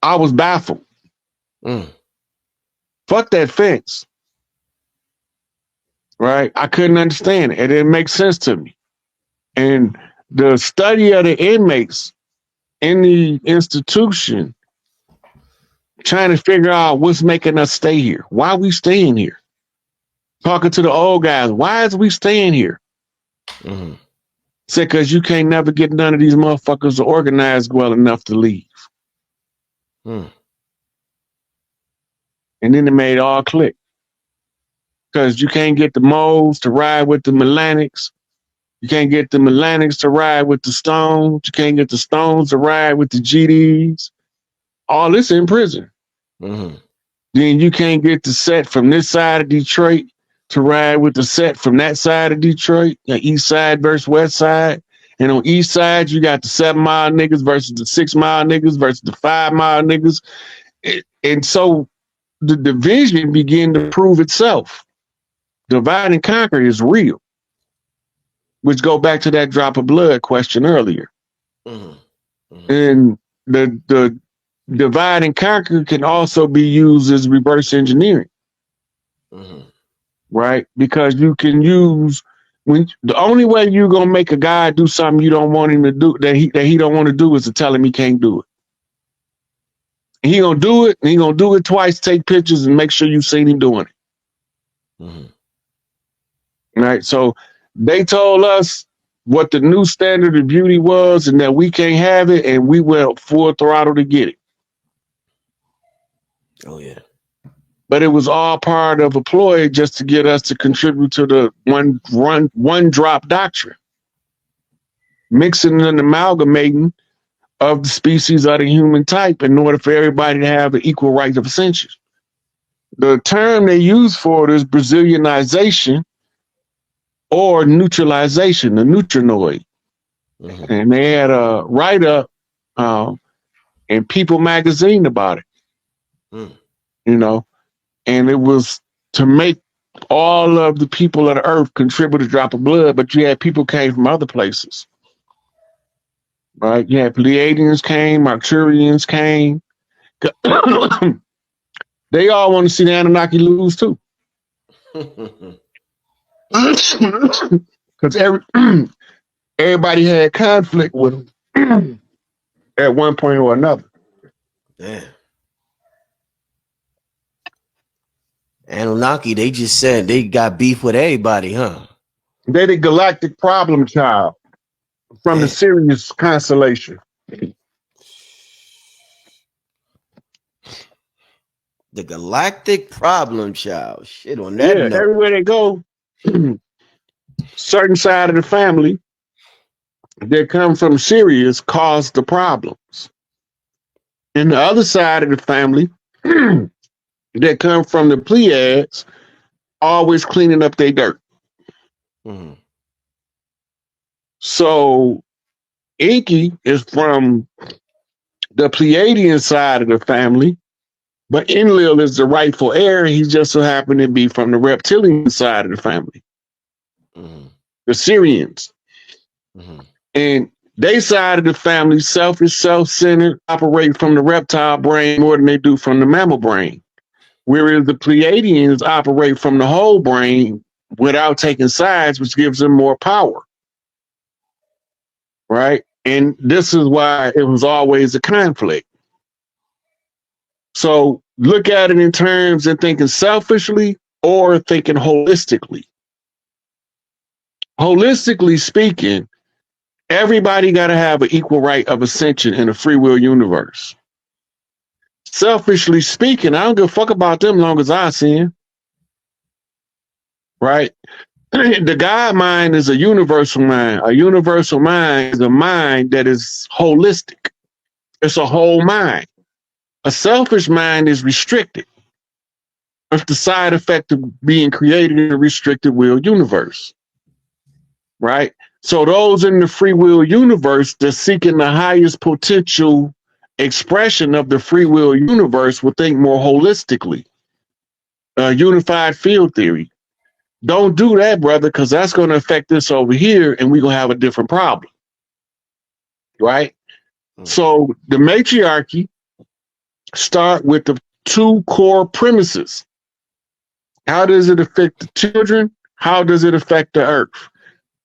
I was baffled. Fuck that fence. Right? I couldn't understand it. It didn't make sense to me. And the study of the inmates in the institution, trying to figure out what's making us stay here. Why are we staying here? Talking to the old guys, why is we staying here? Said, because you can't never get none of these motherfuckers organized well enough to leave. And then it made all click. Because you can't get the moles to ride with the Melanics. You can't get the Melanics to ride with the Stones. You can't get the Stones to ride with the GDs. All this in prison. Then you can't get the set from this side of Detroit to ride with the set from that side of Detroit, the east side versus west side. And on east side, you got the 7 mile niggas versus the 6 mile niggas versus the 5 mile niggas. And so the division began to prove itself. Divide and conquer is real. Which go back to that drop of blood question earlier. And the divide and conquer can also be used as reverse engineering. Right? Because you can use the only way you're gonna make a guy do something you don't want him to do that he don't want to do is to tell him he can't do it. And he gonna do it, and he gonna do it twice, take pictures, and make sure you've seen him doing it. Right? So they told us what the new standard of beauty was and that we can't have it, and we went full throttle to get it. Oh, yeah. But it was all part of a ploy just to get us to contribute to the one drop doctrine. Mixing and amalgamating of the species of the human type in order for everybody to have an equal right of ascension. The term they use for it is Brazilianization or neutralization, the neutrinoid. And they had a write-up in People magazine about it. You know, and it was to make all of the people of the earth contribute a drop of blood, but you had people came from other places. Right? You had Pleiadians came, Arcturians came. They all want to see the Anunnaki lose too. Because everybody had conflict with them at one point or another. Damn. Anunnaki, they just said they got beef with everybody, huh? They the galactic problem child. from the Sirius constellation. The galactic problem child. Shit on that note. Everywhere they go, certain side of the family that come from Sirius cause the problems. And the other side of the family that come from the Pleiades always cleaning up their dirt. Mm-hmm. So Inky is from the Pleiadian side of the family, but Enlil is the rightful heir. He just so happened to be from the reptilian side of the family, the Syrians. And they side of the family, selfish, self-centered, operate from the reptile brain more than they do from the mammal brain. Whereas the Pleiadians operate from the whole brain without taking sides, which gives them more power. Right? And this is why it was always a conflict. So look at it in terms of thinking selfishly or thinking holistically. Holistically speaking, everybody got to have an equal right of ascension in a free will universe. Selfishly speaking, I don't give a fuck about them long as I sin. Right? The God mind is a universal mind. A universal mind is a mind that is holistic. It's a whole mind. A selfish mind is restricted. It's the side effect of being created in a restricted will universe. Right? So those in the free will universe that seeking the highest potential expression of the free will universe will think more holistically. Unified field theory. Don't do that, brother, because that's going to affect this over here, and we're going to have a different problem. Right? So the matriarchy start with the two core premises. How does it affect the children? How does it affect the earth?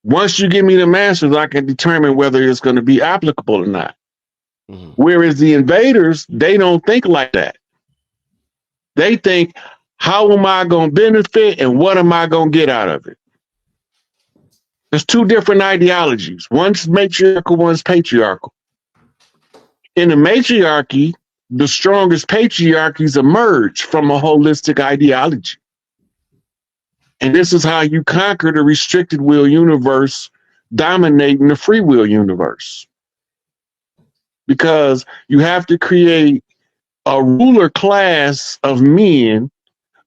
Once you give me the answers, I can determine whether it's going to be applicable or not. Whereas the invaders, they don't think like that. They think, how am I going to benefit and what am I going to get out of it? There's two different ideologies. One's matriarchal, one's patriarchal. In the matriarchy, the strongest patriarchies emerge from a holistic ideology. And this is how you conquer the restricted will universe dominating the free will universe. Because you have to create a ruler class of men.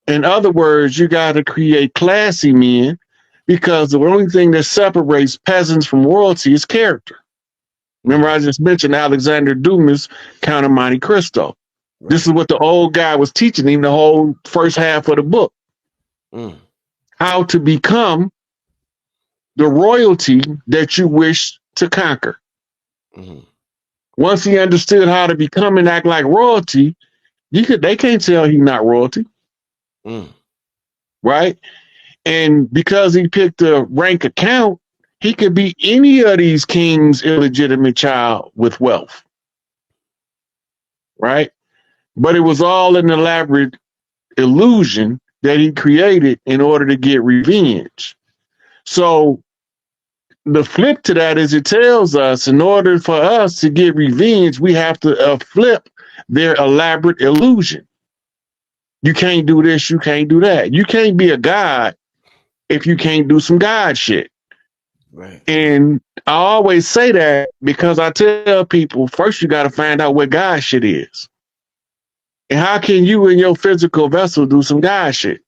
In other words, you got to create classy men, because the only thing that separates peasants from royalty is character. Remember, I just mentioned Alexander Dumas' Count of Monte Cristo. Right. This is what the old guy was teaching him the whole first half of the book. How to become the royalty that you wish to conquer. Once he understood how to become and act like royalty, they can't tell he's not royalty. Right? And because he picked a rank account, he could be any of these kings' illegitimate child with wealth. Right? But it was all an elaborate illusion that he created in order to get revenge. So the flip to that is it tells us in order for us to get revenge, we have to flip their elaborate illusion. You can't do this, you can't do that. You can't be a god if you can't do some god shit. Right. And I always say that because I tell people, first you got to find out what god shit is. And how can you in your physical vessel do some god shit?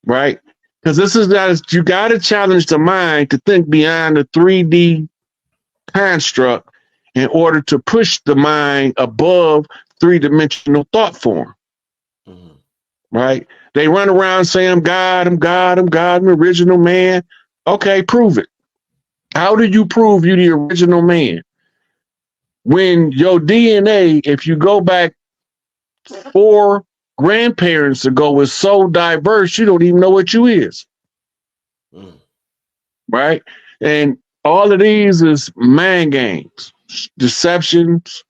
Right? Because this is that you got to challenge the mind to think beyond the 3D construct in order to push the mind above three-dimensional thought form. Right? They run around saying, I'm God, I'm God, I'm God, I'm original man. Okay, prove it. How do you prove you the original man? When your DNA, if you go back 4 grandparents ago, is so diverse, you don't even know what you is. Right? And all of these is mind games, deceptions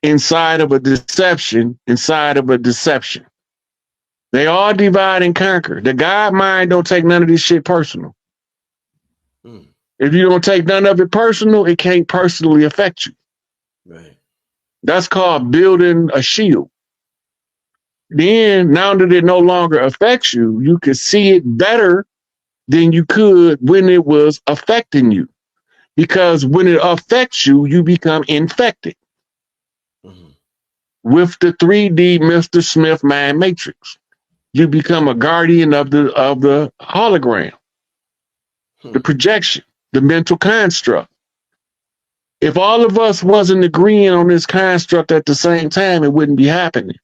inside of a deception, inside of a deception. They all divide and conquer. The God mind don't take none of this shit personal. If you don't take none of it personal, it can't personally affect you. Right. That's called building a shield. Then, now that it no longer affects you, you can see it better than you could when it was affecting you. Because when it affects you, you become infected with the 3D Mr. Smith mind matrix. You become a guardian of the hologram, the projection, the mental construct. If all of us wasn't agreeing on this construct at the same time, it wouldn't be happening.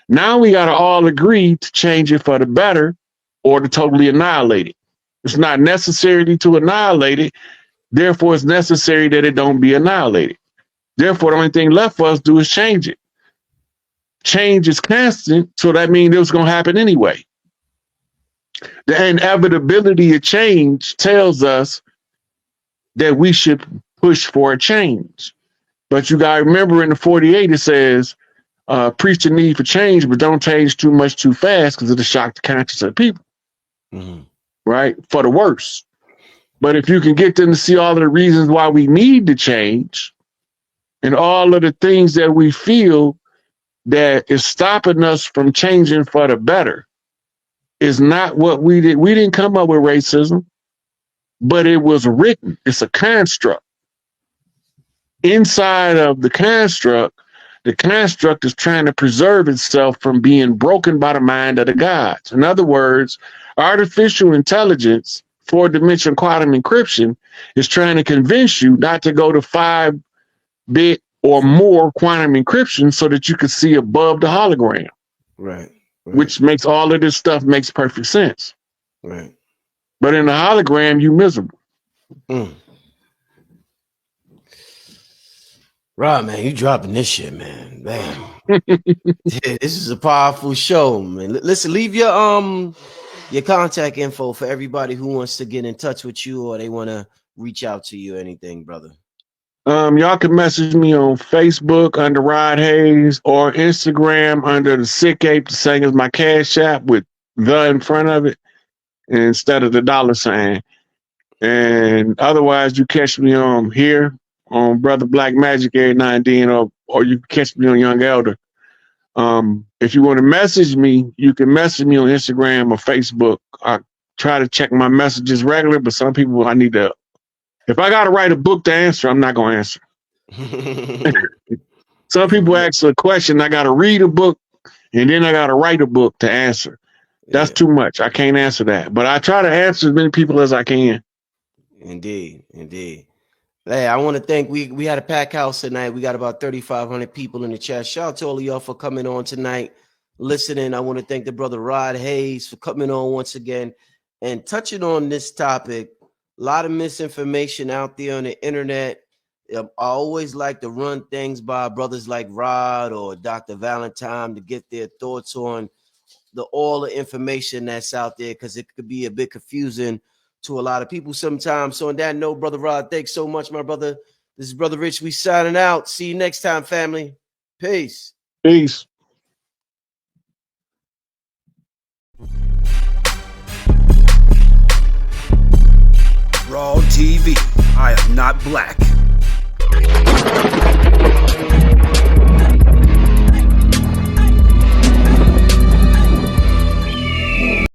Now we got to all agree to change it for the better or to totally annihilate it. It's not necessary to annihilate it. Therefore, it's necessary that it don't be annihilated. Therefore, the only thing left for us to do is change it. Change is constant, so that means it was going to happen anyway. The inevitability of change tells us that we should push for a change. But you got to remember in the 48, it says, preach the need for change, but don't change too much too fast because it'll shock the conscience of people. Right? For the worse. But if you can get them to see all of the reasons why we need to change and all of the things that we feel that is stopping us from changing for the better, is not what we did. We didn't come up with racism, but it was written. It's a construct. Inside of the construct is trying to preserve itself from being broken by the mind of the gods. In other words, artificial intelligence, 4-dimensional quantum encryption, is trying to convince you not to go to 5-bit or more quantum encryption so that you can see above the hologram. Right. Which makes all of this stuff makes perfect sense. Right. But in the hologram, you miserable. Right, man, you dropping this shit, man. This is a powerful show, man. Listen, leave your contact info for everybody who wants to get in touch with you or they want to reach out to you, anything, brother. Y'all can message me on Facebook under Rod Hayes or Instagram under the Sick Ape, the same as my Cash App with the in front of it instead of the $sign. And otherwise, you catch me on here on Brother Blackmagik every now and then, or you can catch me on Young Elder. If you want to message me, you can message me on Instagram or Facebook. I try to check my messages regular, but some people I need to. If I got to write a book to answer, I'm not going to answer. Some people ask a question, I got to read a book, and then I got to write a book to answer. That's too much. I can't answer that. But I try to answer as many people as I can. Indeed. Hey, I want to thank, we had a packed house tonight. We got about 3,500 people in the chat. Shout out to all of y'all for coming on tonight, listening. I want to thank the brother Rod Hayes for coming on once again and touching on this topic. A lot of misinformation out there on the internet. I always like to run things by brothers like Rod or Dr. Valentine to get their thoughts on all the information that's out there, because it could be a bit confusing to a lot of people sometimes. So on that note, brother Rod, thanks so much, my brother. This is Brother Rich. We signing out. See you next time, family. Peace. Peace. Raw TV. I am not black.